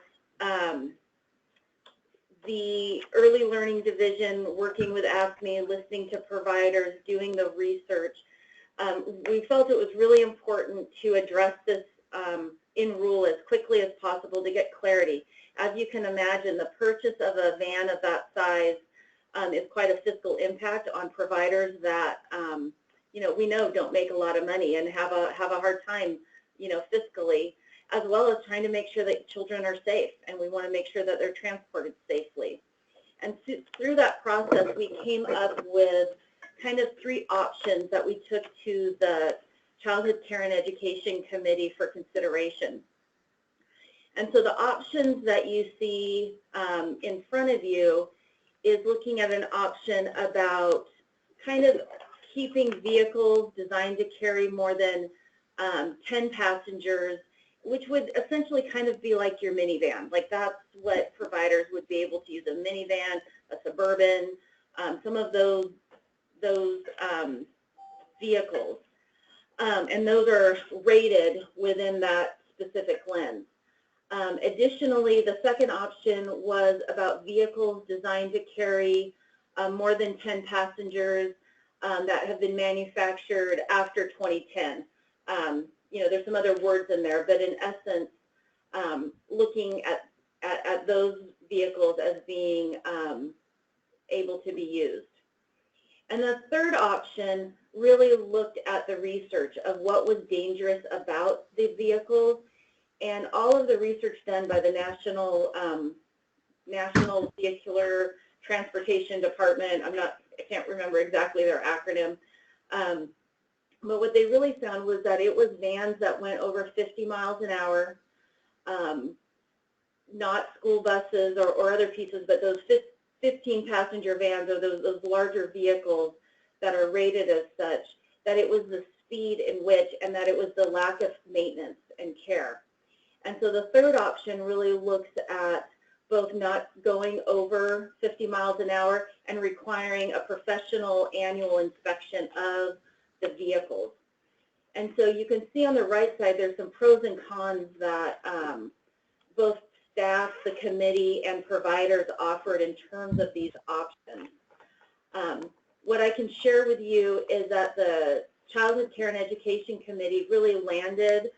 the Early Learning Division, working with AFSCME, listening to providers, doing the research, we felt it was really important to address this in rule as quickly as possible to get clarity. As you can imagine, the purchase of a van of that size is quite a fiscal impact on providers that, you know, we know don't make a lot of money and have a hard time, you know, fiscally, as well as trying to make sure that children are safe, and we want to make sure that they're transported safely. And through that process, we came up with kind of 3 options that we took to the Childhood Care and Education Committee for consideration. And so the options that you see in front of you is looking at an option about kind of keeping vehicles designed to carry more than 10 passengers, which would essentially kind of be like your minivan. Like that's what providers would be able to use, a minivan, a Suburban, some of those vehicles. And those are rated within that specific lens. Additionally, the second option was about vehicles designed to carry more than 10 passengers that have been manufactured after 2010. You know, there's some other words in there, but in essence, looking at those vehicles as being able to be used. And the third option really looked at the research of what was dangerous about the vehicles, and all of the research done by the National Vehicular Transportation Department. I can't remember exactly their acronym. But what they really found was that it was vans that went over 50 miles an hour, not school buses or other pieces, but those 15-passenger vans or those larger vehicles that are rated as such, that it was the speed in which, and that it was the lack of maintenance and care. And so the third option really looks at both not going over 50 miles an hour and requiring a professional annual inspection of the vehicles. And so you can see on the right side there's some pros and cons that both staff, the committee, and providers offered in terms of these options. What I can share with you is that the Childhood Care and Education Committee really landed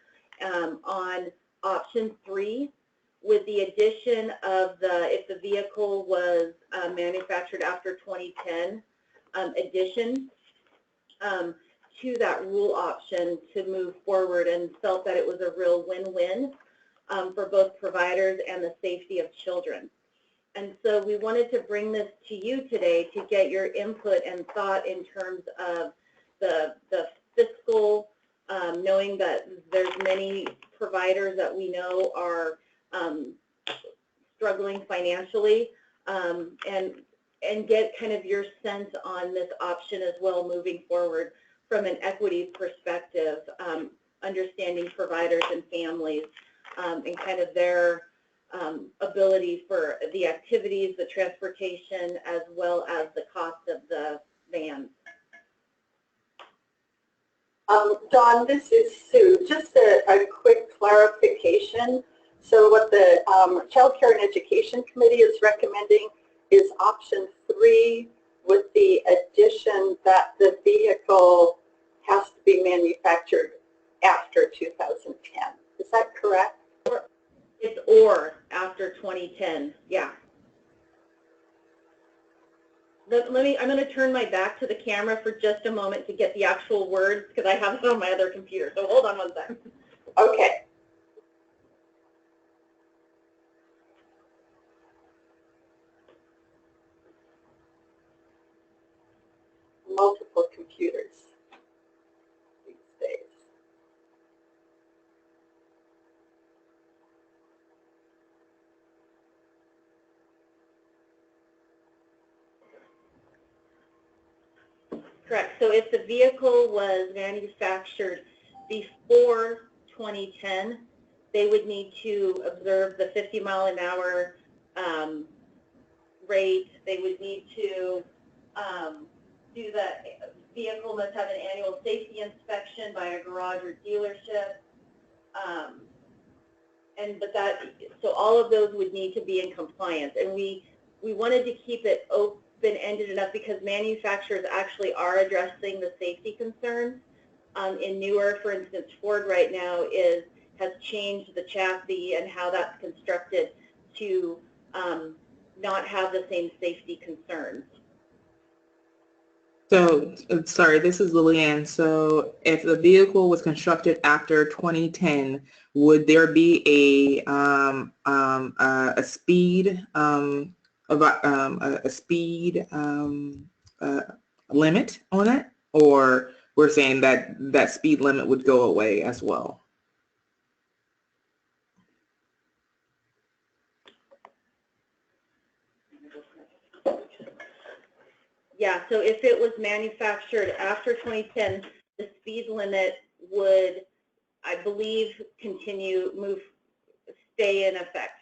on option 3, with the addition of if the vehicle was manufactured after 2010, addition to that rule option to move forward and felt that it was a real win-win for both providers and the safety of children. And so we wanted to bring this to you today to get your input and thought in terms of the fiscal, knowing that there's many providers that we know are struggling financially, and get kind of your sense on this option as well moving forward from an equity perspective, understanding providers and families and kind of their ability for the activities, the transportation, as well as the cost of the vans. Dawn, this is Sue. Just a quick clarification. So what the Child Care and Education Committee is recommending is option 3 with the addition that the vehicle has to be manufactured after 2010. Is that correct? It's or after 2010, yeah. I'm going to turn my back to the camera for just a moment to get the actual words because I have it on my other computer. So hold on one second. Okay. Multiple computers these days. Correct. So if the vehicle was manufactured before 2010, they would need to observe the 50-mile-an-hour rate. They would need to do the vehicle must have an annual safety inspection by a garage or dealership. So all of those would need to be in compliance. And we wanted to keep it open-ended enough because manufacturers actually are addressing the safety concerns. In newer, for instance, Ford right now has changed the chassis and how that's constructed to not have the same safety concerns. So, sorry, this is Lillian. So, if the vehicle was constructed after 2010, would there be a speed limit on it, or we're saying that that speed limit would go away as well? Yeah, so if it was manufactured after 2010, the speed limit would, I believe, stay in effect.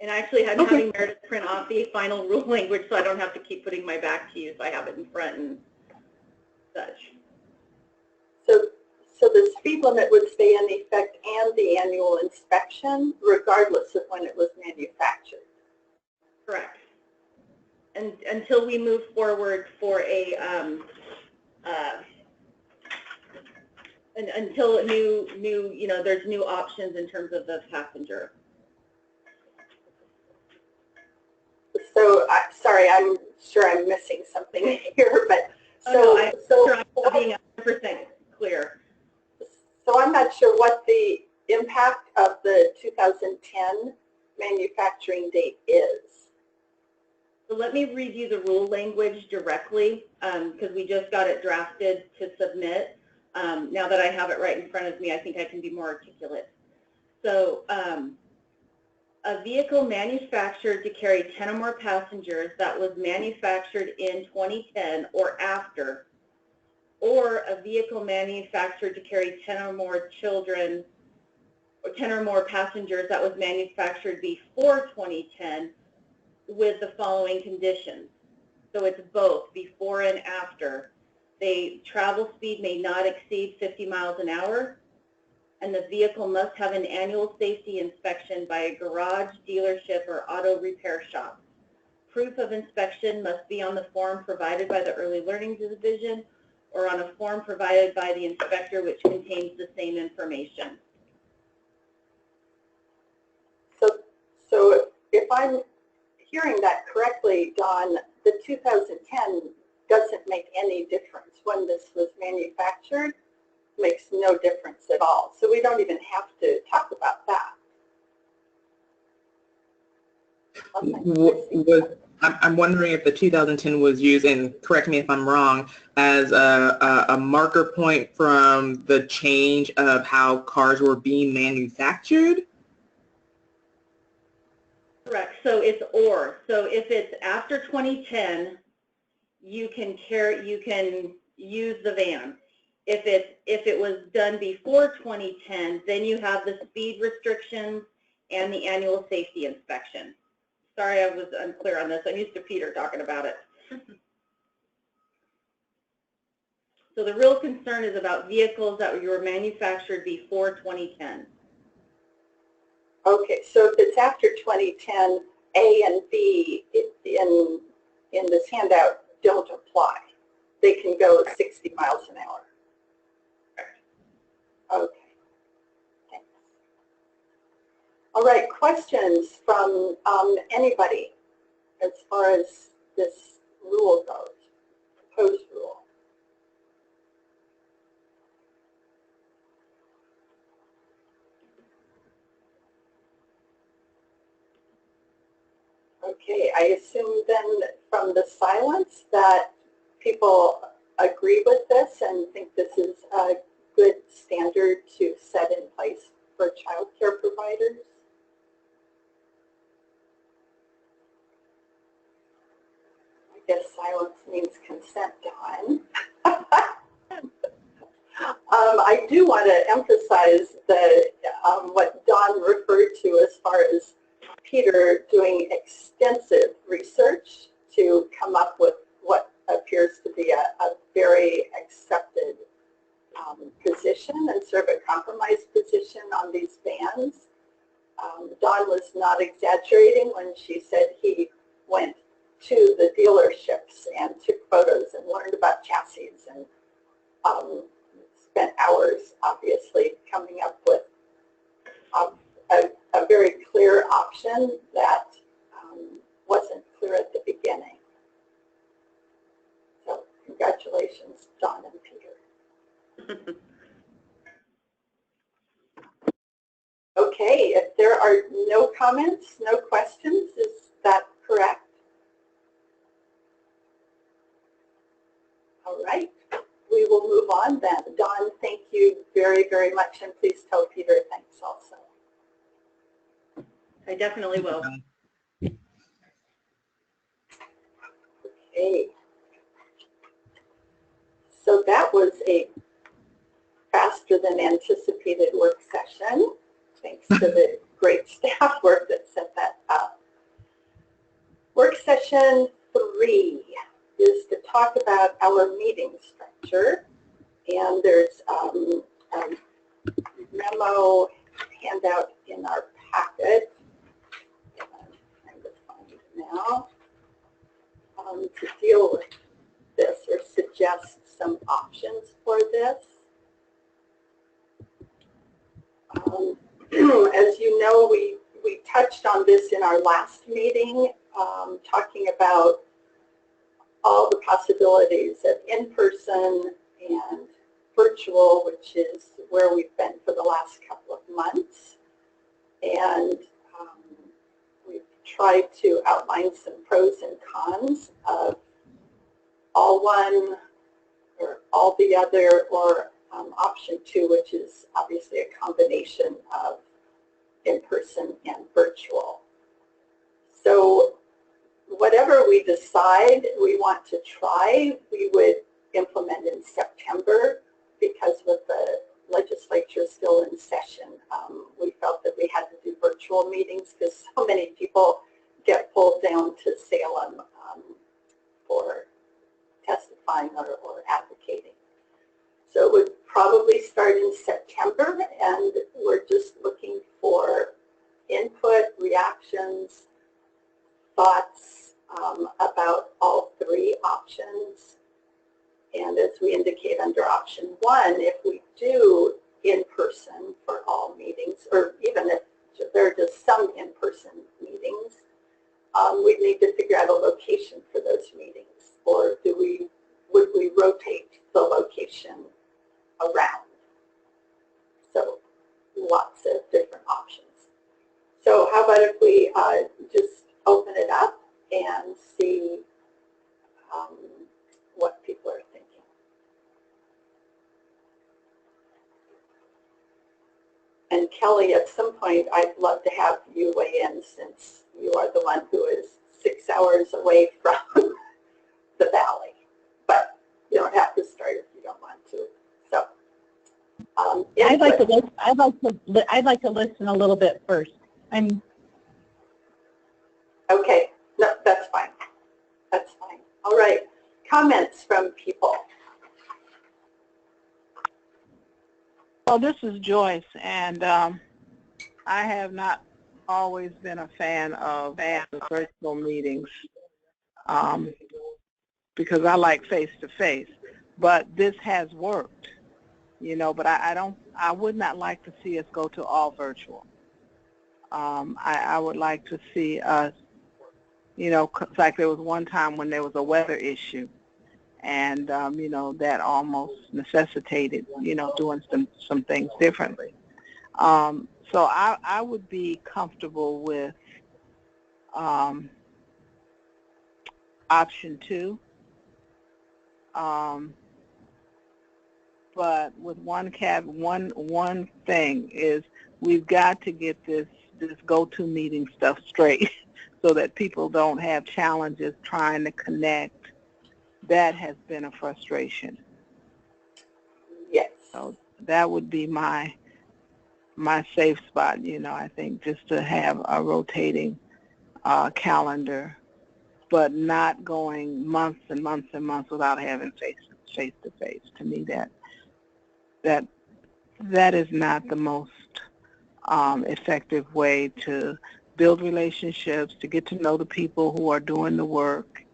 And actually, I'm having Meredith print off the final rule language so I don't have to keep putting my back to you, so I have it in front and such. So the speed limit would stay in effect and the annual inspection regardless of when it was manufactured? Correct. And until we move forward for a until there's new options in terms of the passenger. So sorry, I'm sure I'm missing something here, but I'm not being 100% clear. So I'm not sure what the impact of the 2010 manufacturing date is. So let me read you the rule language directly because we just got it drafted to submit. Now that I have it right in front of me, I think I can be more articulate. So a vehicle manufactured to carry 10 or more passengers that was manufactured in 2010 or after, or a vehicle manufactured to carry 10 or more children or 10 or more passengers that was manufactured before 2010 with the following conditions. So it's both before and after. The travel speed may not exceed 50 miles an hour, and the vehicle must have an annual safety inspection by a garage, dealership, or auto repair shop. Proof of inspection must be on the form provided by the Early Learning Division or on a form provided by the inspector which contains the same information. So if I'm hearing that correctly, Dawn, the 2010 doesn't make any difference. When this was manufactured, makes no difference at all. So we don't even have to talk about that. I'm wondering if the 2010 was used, and correct me if I'm wrong, as a marker point from the change of how cars were being manufactured? Correct. So it's or. So if it's after 2010, you can use the van. If it was done before 2010, then you have the speed restrictions and the annual safety inspection. Sorry, I was unclear on this. I'm used to Peter talking about it. So the real concern is about vehicles that were manufactured before 2010. Okay, so if it's after 2010, A and B in this handout don't apply. They can go 60 miles an hour. Okay, thanks. All right, questions from anybody as far as this rule goes, proposed rule? Okay, I assume then from the silence that people agree with this and think this is a good standard to set in place for child care providers. I guess silence means consent, Dawn. I do want to emphasize that what Dawn referred to as far as Peter doing extensive research to come up with what appears to be a very accepted position and sort of a compromise position on these vans. Dawn was not exaggerating when she said he went to the dealerships and took photos and learned about chassis and spent hours, obviously, coming up with a very clear option that wasn't clear at the beginning. So congratulations, John and Peter. Okay, if there are no comments, no questions, is that correct? All right, we will move on then. Dawn, thank you very, very much, and please tell Peter thanks also. I definitely will. Okay. So that was a faster than anticipated work session, thanks to the great staff work that set that up. Work session 3 is to talk about our meeting structure, and there's a memo handout in our packet. I'm trying to find it now to deal with this or suggest some options for this. As you know, we touched on this in our last meeting, talking about all the possibilities of in-person and virtual, which is where we've been for the last couple of months. And we've tried to outline some pros and cons of all one or all the other, or option 2, which is obviously a combination of in-person and virtual. So whatever we decide we want to try, we would implement in September, because with the legislature still in session, we felt that we had to do virtual meetings because so many people get pulled down to Salem for testifying or advocating. So it would probably start in September, and we're just looking for input, reactions, thoughts about all 3 options. And as we indicate under option 1, if we do in-person for all meetings, or even if there are just some in-person meetings, we need to figure out a location for those meetings. Or do we would we rotate the location around? So lots of different options. So how about if we just open it up and see what people are thinking. And Kelly, at some point, I'd love to have you weigh in since you are the one who is 6 hours away from the valley. But you don't have to start if you don't want to. So, I'd like to listen a little bit first. Okay, no, that's fine. That's fine. All right, comments from people. Well, this is Joyce, and I have not always been a fan of the virtual meetings because I like face-to-face, but this has worked, you know, but I would not like to see us go to all virtual. I would like to see us, you know, like there was one time when there was a weather issue, and you know, that almost necessitated, you know, doing some things differently. So I would be comfortable with option 2, but with one thing is we've got to get this go-to meeting stuff straight so that people don't have challenges trying to connect. That has been a frustration. Yes. So that would be my safe spot, you know, I think, just to have a rotating calendar, but not going months and months and months without having face-to-face. To me, that is not the most effective way to build relationships, to get to know the people who are doing the work,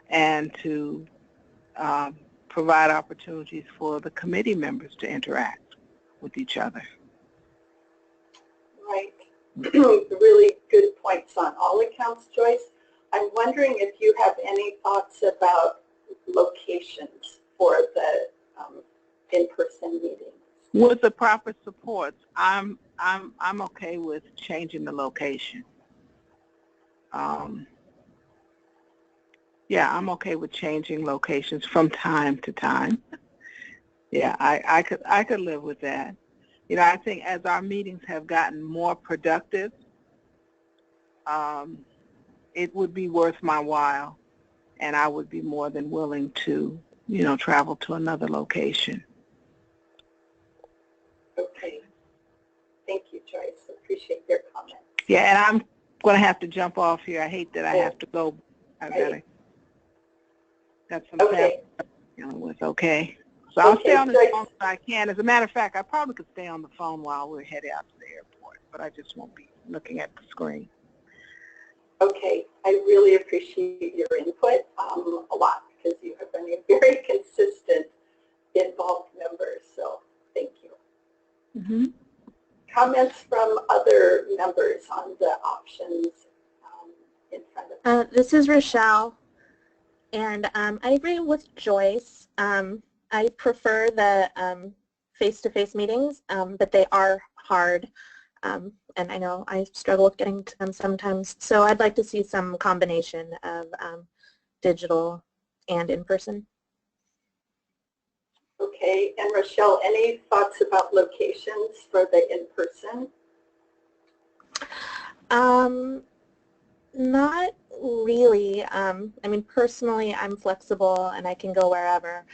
and to provide opportunities for the committee members to interact with each other. Right. Really good points on all accounts, Joyce. I'm wondering if you have any thoughts about locations for the in-person meetings. With the proper supports, I'm okay with changing the location. Yeah, I'm okay with changing locations from time to time. Yeah, I could live with that. You know, I think as our meetings have gotten more productive, it would be worth my while, and I would be more than willing to, you know, travel to another location. Okay. Thank you, Joyce. Appreciate your comments. Yeah, and I'm going to have to jump off here. I hate that I have to go. I've got some family dealing with. Okay. So I'll stay on the phone if I can. As a matter of fact, I probably could stay on the phone while we're headed out to the airport, but I just won't be looking at the screen. Okay. I really appreciate your input a lot because you have been a very consistent, involved member. So thank you. Mm-hmm. Comments from other members on the options in front of us? This is Rochelle, and I agree with Joyce. I prefer the face-to-face meetings, but they are hard, and I know I struggle with getting to them sometimes. So I'd like to see some combination of digital and in-person. Okay, and Rochelle, any thoughts about locations for the in-person? Not really. I mean, personally, I'm flexible and I can go wherever.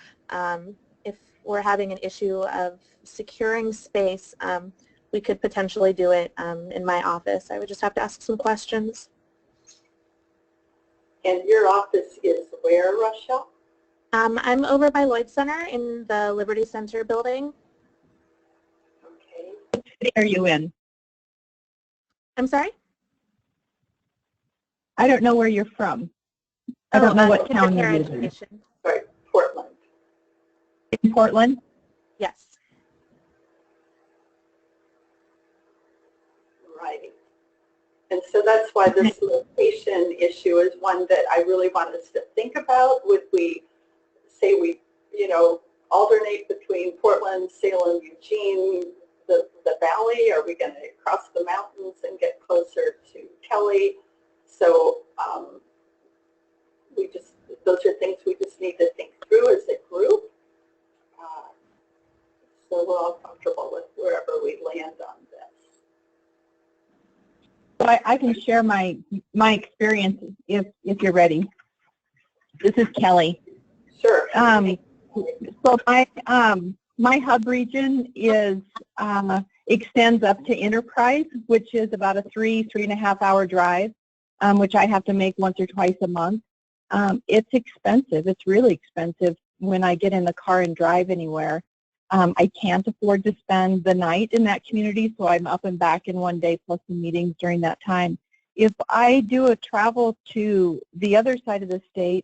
If we're having an issue of securing space, we could potentially do it in my office. I would just have to ask some questions. And your office is where, Rochelle? I'm over by Lloyd Center in the Liberty Center building. Okay. What city are you in? I'm sorry? I don't know where you're from. I don't know what town you live in. Sorry, Portland. In Portland? Yes. Right. And so that's why this location issue is one that I really want us to think about. Would we say we, alternate between Portland, Salem, Eugene, the valley? Are we going to cross the mountains and get closer to Kelly? So those are things we just need to think through as a group. So we're all comfortable with wherever we land on this. So I can share my experience if you're ready. This is Kelly. Sure. So my hub region is extends up to Enterprise, which is about a 3.5 hour drive, which I have to make once or twice a month. It's expensive. It's really expensive when I get in the car and drive anywhere. I can't afford to spend the night in that community, so I'm up and back in one day plus the meetings during that time. If I do a travel to the other side of the state,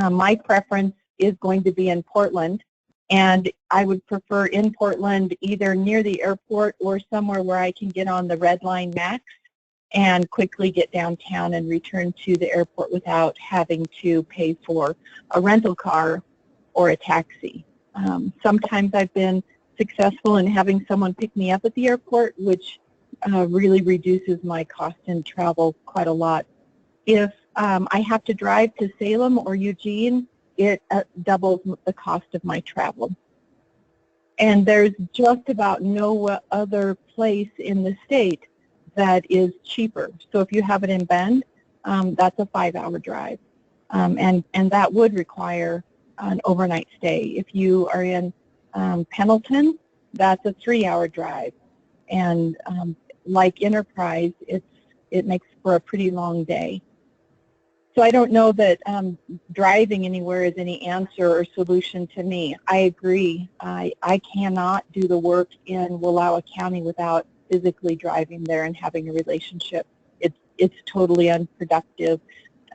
my preference is going to be in Portland, and I would prefer in Portland either near the airport or somewhere where I can get on the Red Line Max and quickly get downtown and return to the airport without having to pay for a rental car or a taxi. Sometimes I've been successful in having someone pick me up at the airport, which really reduces my cost in travel quite a lot. If I have to drive to Salem or Eugene, it doubles the cost of my travel. And there's just about no other place in the state that is cheaper. So if you have it in Bend, that's a 5-hour drive. And that would require an overnight stay. If you are in Pendleton, that's a 3-hour drive. And like Enterprise, it makes for a pretty long day. So I don't know that driving anywhere is any answer or solution to me. I agree. I cannot do the work in Wallowa County without physically driving there and having a relationship. It's totally unproductive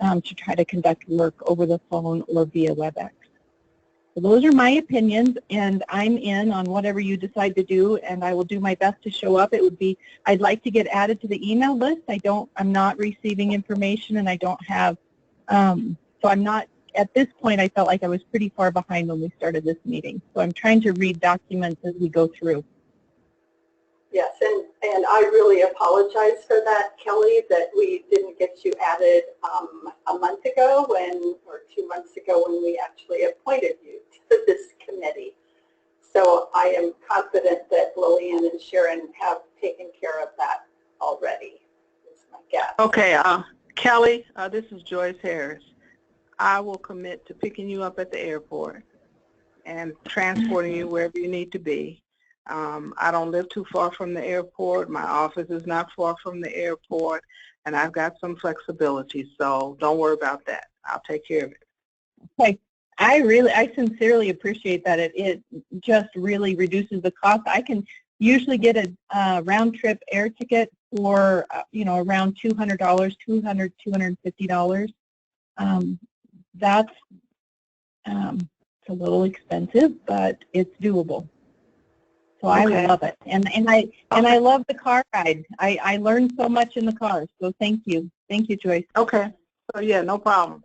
to try to conduct work over the phone or via WebEx. So those are my opinions, and I'm in on whatever you decide to do, and I will do my best to show up. I'd like to get added to the email list. I'm not receiving information, and I don't have, so I'm not, at this point, I felt like I was pretty far behind when we started this meeting. So I'm trying to read documents as we go through. Yes, and I really apologize for that, Kelly, that we didn't get you added a month ago or 2 months ago when we actually appointed you to this committee. So I am confident that Lillian and Sharon have taken care of that already, is my guess. Okay, Kelly, this is Joyce Harris. I will commit to picking you up at the airport and transporting you wherever you need to be. I don't live too far from the airport. My office is not far from the airport, and I've got some flexibility, so don't worry about that. I'll take care of it. Okay. I sincerely appreciate that. It just really reduces the cost. I can usually get a round-trip air ticket for, around $200, $250. That's it's a little expensive, but it's doable. So okay. I love it, and I love the car ride. I learned so much in the car. So thank you, Joyce. Okay. So yeah, no problem.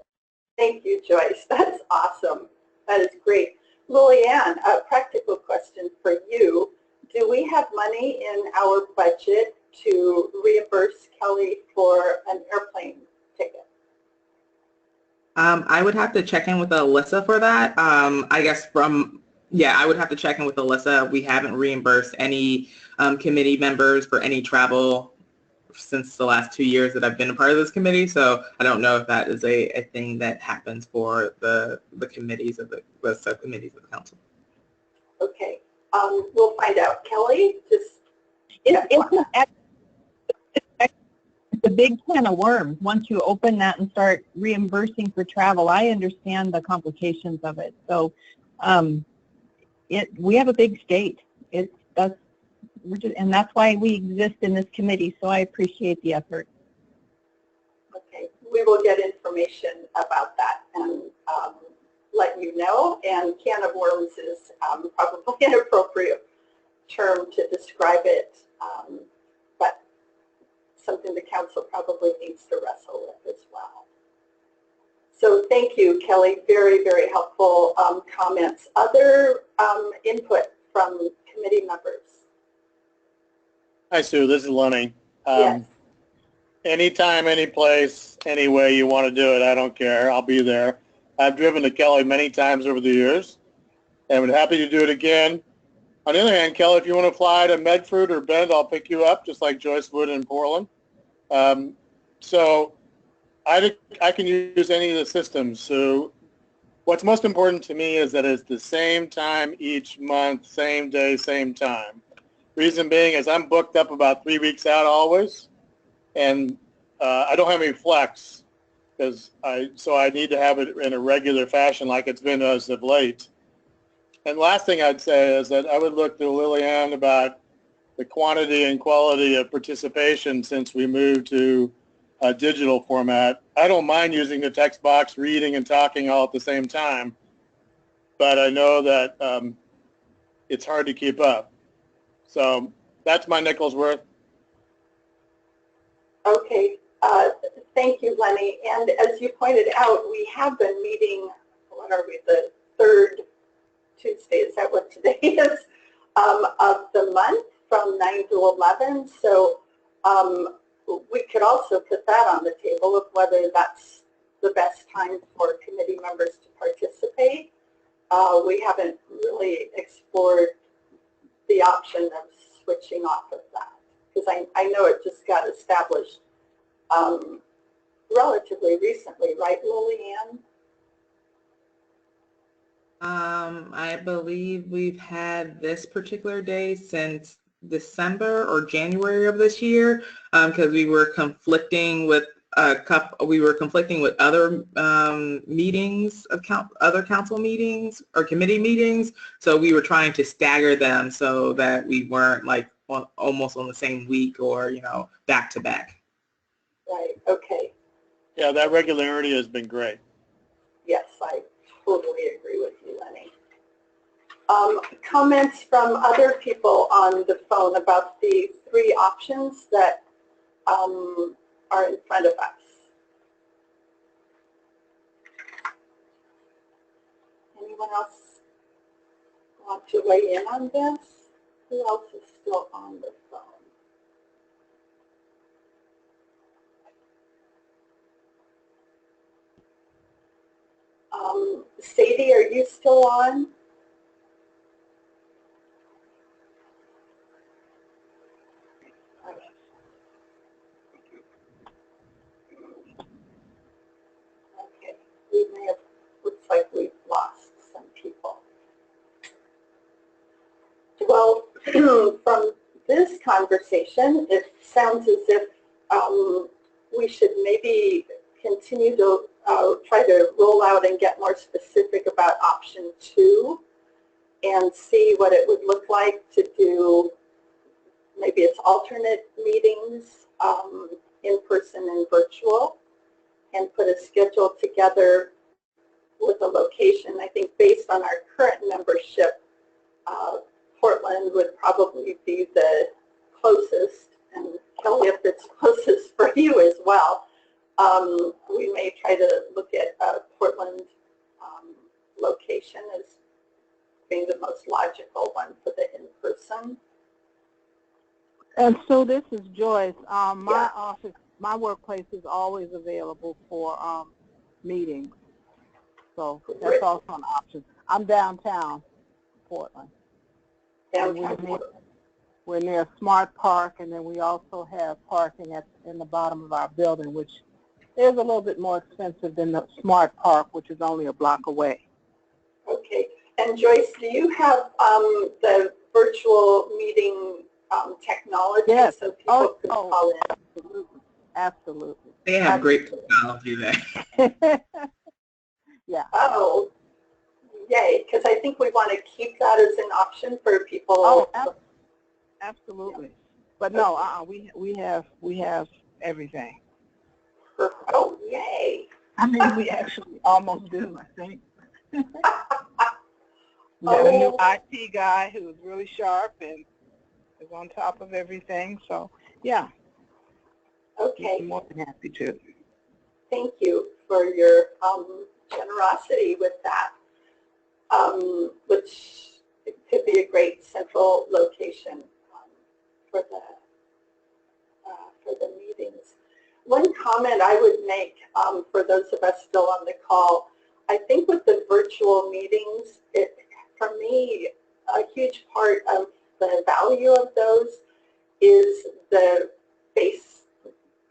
Thank you, Joyce. That's awesome. That is great. Lillian, a practical question for you. Do we have money in our budget to reimburse Kelly for an airplane ticket? I would have to check in with Alyssa for that. I guess I would have to check in with Alyssa. We haven't reimbursed any committee members for any travel since the last 2 years that I've been a part of this committee, so I don't know if that is a thing that happens for the committees of the subcommittees of the council. Okay, we'll find out. Kelly, It's a big can of worms once you open that and start reimbursing for travel. I understand the complications of it. So we have a big state. And that's why we exist in this committee, so I appreciate the effort. Okay, we will get information about that and let you know. And can of worms is probably an appropriate term to describe it, but something the council probably needs to wrestle with as well. So thank you, Kelly. Very, very helpful comments. Other input from committee members? Hi, Sue. This is Lenny. Yes. Anytime, any place, any way you want to do it, I don't care. I'll be there. I've driven to Kelly many times over the years, and I'm happy to do it again. On the other hand, Kelly, if you want to fly to Medford or Bend, I'll pick you up, just like Joyce would in Portland. So I can use any of the systems. So what's most important to me is that it's the same time each month, same day, same time. Reason being is I'm booked up about 3 weeks out always, and I don't have any flex so I need to have it in a regular fashion like it's been as of late. And last thing I'd say is that I would look to Lillian about the quantity and quality of participation since we moved to a digital format. I don't mind using the text box, reading and talking all at the same time, but I know that it's hard to keep up. So that's my nickel's worth. Okay. Thank you, Lenny. And as you pointed out, we have been meeting, what are we, the third Tuesday, is that what today is, of the month from 9 to 11. So we could also put that on the table of whether that's the best time for committee members to participate. We haven't really explored the option of switching off of that, because I know it just got established relatively recently, right, Lillian? I believe we've had this particular day since December or January of this year, because we were conflicting with other meetings of other council meetings or committee meetings. So we were trying to stagger them so that we weren't like almost on the same week or back to back. Right. Okay. Yeah, that regularity has been great. Yes, I totally agree with you, Lenny. Comments from other people on the phone about the 3 options that are in front of us. Anyone else want to weigh in on this? Who else is still on the phone? Sadie, are you still on? Okay, we may have, looks like we've lost some people. Well, from this conversation, it sounds as if we should maybe continue to try to roll out and get more specific about option 2 and see what it would look like to do. Maybe it's alternate meetings, in person and virtual, and put a schedule together with a location. I think based on our current membership, Portland would probably be the closest, and Kelly, if it's closest for you as well, we may try to look at a Portland location as being the most logical one for the in-person. And so this is Joyce. My office, my workplace is always available for meetings. So that's also an option. I'm downtown Portland. We're near Smart Park, and then we also have parking in the bottom of our building, which is a little bit more expensive than the Smart Park, which is only a block away. Okay. And Joyce, do you have the virtual meeting technology, yes, so people can call in? Absolutely. Absolutely. They have great technology there. Yeah. Oh, yay, because I think we want to keep that as an option for people. Oh, absolutely. Yeah. But no, we have everything. Oh, yay. I mean, we actually almost do, I think. We got a new IT guy who is really sharp and is on top of everything. So, yeah. Okay. I'm more than happy to. Thank you for your generosity with that, which could be a great central location for the meetings. One comment I would make for those of us still on the call, I think with the virtual meetings, for me, a huge part of the value of those is the face,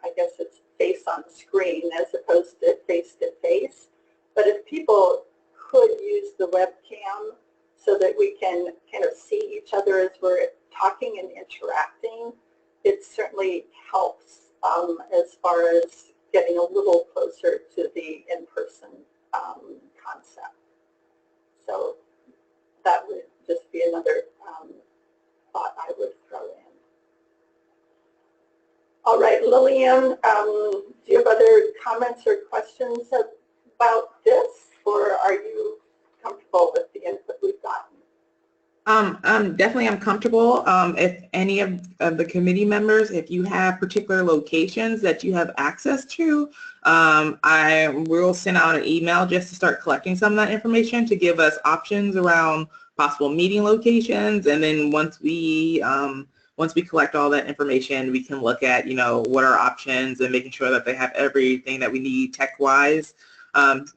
I guess it's face on screen as opposed to face to face. But if people could use the webcam so that we can kind of see each other as we're talking and interacting, it certainly helps as far as getting a little closer to the in-person concept. So that would just be another thought I would throw in. All right, Lillian, do you have other comments or questions about this, or are you comfortable with the input we've gotten? Definitely I'm comfortable. If any of the committee members, if you have particular locations that you have access to, I will send out an email just to start collecting some of that information to give us options around possible meeting locations. And then once we collect all that information, we can look at, what are options and making sure that they have everything that we need tech-wise,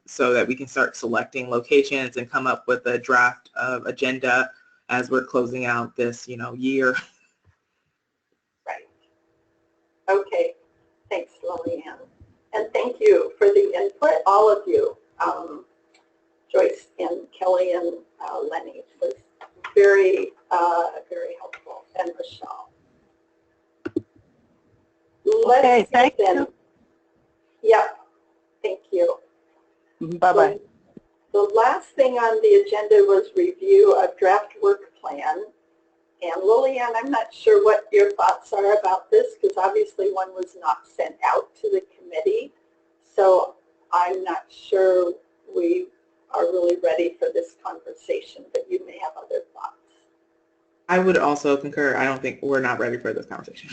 so that we can start selecting locations and come up with a draft of agenda as we're closing out this, year. Right. Okay. Thanks, Lillian. And thank you for the input, all of you. Joyce and Kelly and Lenny. It was very, very helpful. And Michelle. Okay, thank you. Yep. Thank you. Bye-bye. The last thing on the agenda was review of draft work plan. And Lillian, I'm not sure what your thoughts are about this, because obviously one was not sent out to the committee. So I'm not sure we are really ready for this conversation, but you may have other thoughts. I would also concur. I don't think we're not ready for this conversation.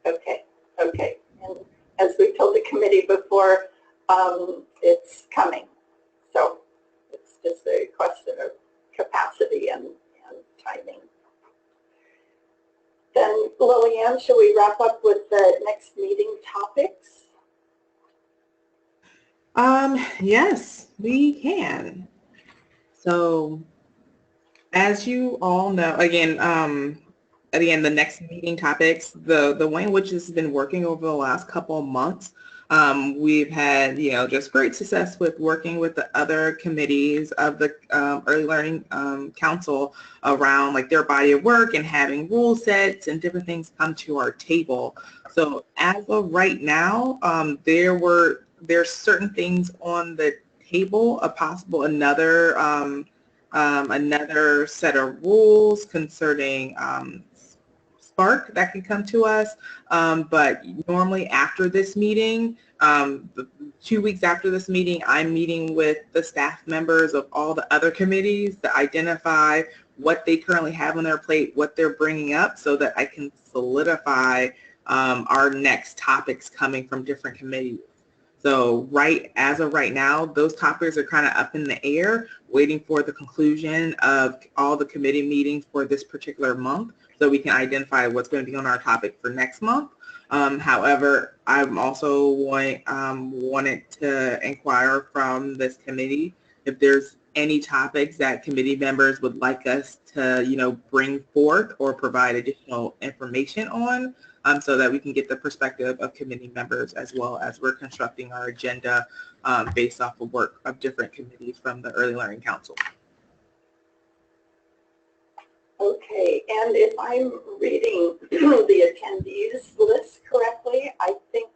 Okay. Okay. And as we told the committee before, it's coming. So it's just a question of capacity and timing. Then, Lillian, should we wrap up with the next meeting topics? Yes, we can. So, as you all know, again, the next meeting topics, the way in which this has been working over the last couple of months, we've had, just great success with working with the other committees of the Early Learning Council around like their body of work and having rule sets and different things come to our table. So as of right now, there's certain things on the table, a possible another set of rules concerning Spark that can come to us, but normally after this meeting, 2 weeks after this meeting, I'm meeting with the staff members of all the other committees to identify what they currently have on their plate, what they're bringing up, so that I can solidify our next topics coming from different committees. So as of right now, those topics are kind of up in the air, waiting for the conclusion of all the committee meetings for this particular month, so we can identify what's going to be on our topic for next month. However, I'm also wanted to inquire from this committee if there's any topics that committee members would like us to, bring forth or provide additional information on, so that we can get the perspective of committee members as well as we're constructing our agenda based off of work of different committees from the Early Learning Council. Okay, and if I'm reading the attendees list correctly, I think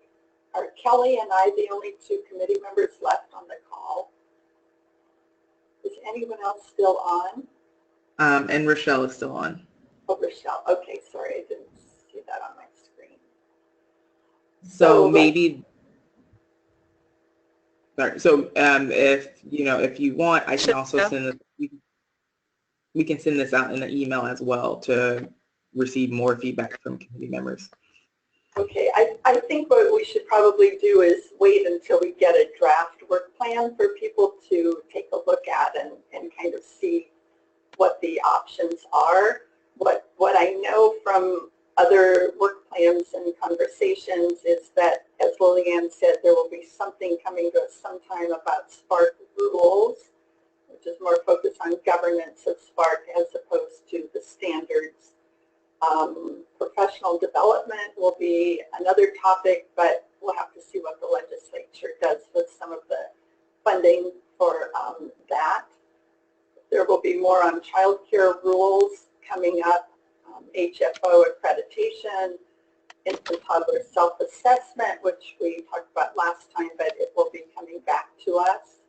are Kelly and I the only two committee members left on the call. Is anyone else still on? And Rochelle is still on. Oh, Rochelle. Okay, sorry, I didn't see that on my screen. So maybe. Sorry. So if you want, I can also send this. We can send this out in an email as well to receive more feedback from committee members. Okay, I think what we should probably do is wait until we get a draft work plan plan for people to take a look at and kind of see what the options are. What I know from other work plans and conversations is that, as Lillian said, there will be something coming to us sometime about Spark rules, which is more focused on governance of Spark as opposed to the standards. Professional development will be another topic, but we'll have to see what the legislature does with some of the funding for that. There will be more on child care rules coming up, HFO accreditation, infant toddler self-assessment, which we talked about last time, but it will be coming back to us.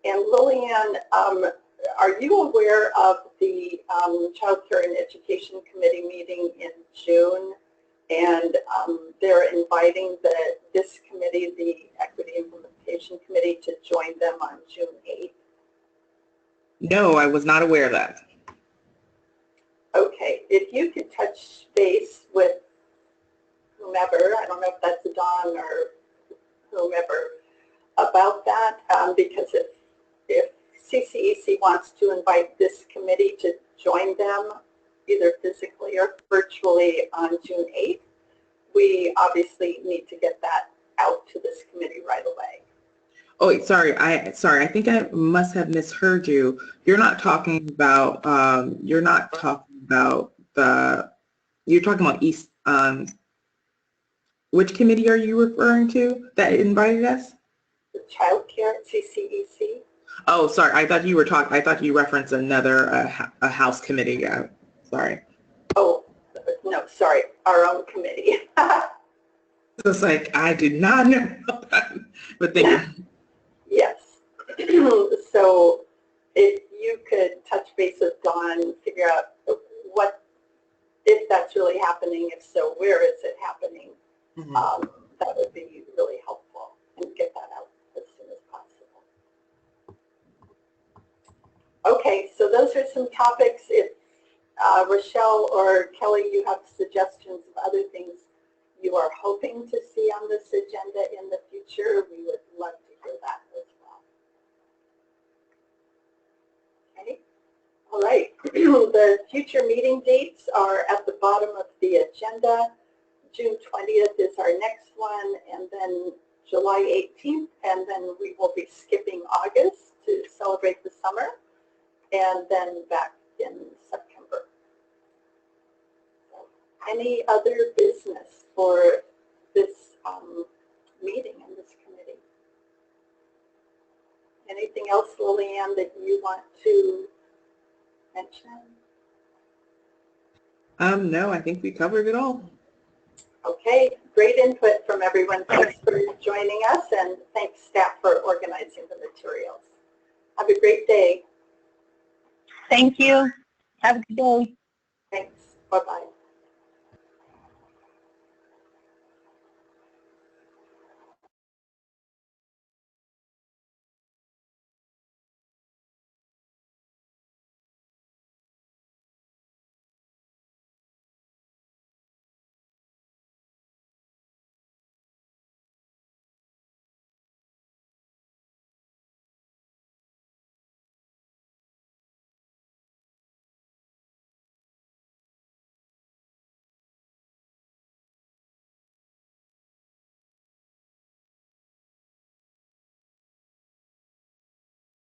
And Lillian, are you aware of the Child Care and Education Committee meeting in June? And they're inviting this committee, the Equity Implementation Committee, to join them on June 8th. No, I was not aware of that. Okay, if you could touch base with whomever, I don't know if that's Dawn or whomever, about that, because if CCEC wants to invite this committee to join them, either physically or virtually on June 8th, we obviously need to get that out to this committee right away. Oh, wait, sorry. I think I must have misheard you. You're not talking about. You're talking about East. Which committee are you referring to that invited us? The Child Care, CCEC. Oh, sorry. I thought you were talking. I thought you referenced another a House committee. Yeah. Sorry. Oh, no, sorry. Our own committee. So it's like I did not know about that, but thank you. Yes. So if you could touch base with Dawn, figure out what, if that's really happening, if so, where is it happening, that would be really helpful, and get that out as soon as possible. Okay, so those are some topics. If Rochelle or Kelly, you have suggestions of other things you are hoping to see on this agenda in the future, we would love to hear that as well. Okay. All right. The future meeting dates are at the bottom of the agenda. June 20th is our next one, and then July 18th, and then we will be skipping August to celebrate the summer, and then back in September. Any other business for this meeting and this committee? Anything else, Lillian, that you want to mention? No, I think we covered it all. Okay, great input from everyone. Thanks for joining us, and thanks staff for organizing the materials. Have a great day. Thank you. Have a good day. Thanks. Bye-bye.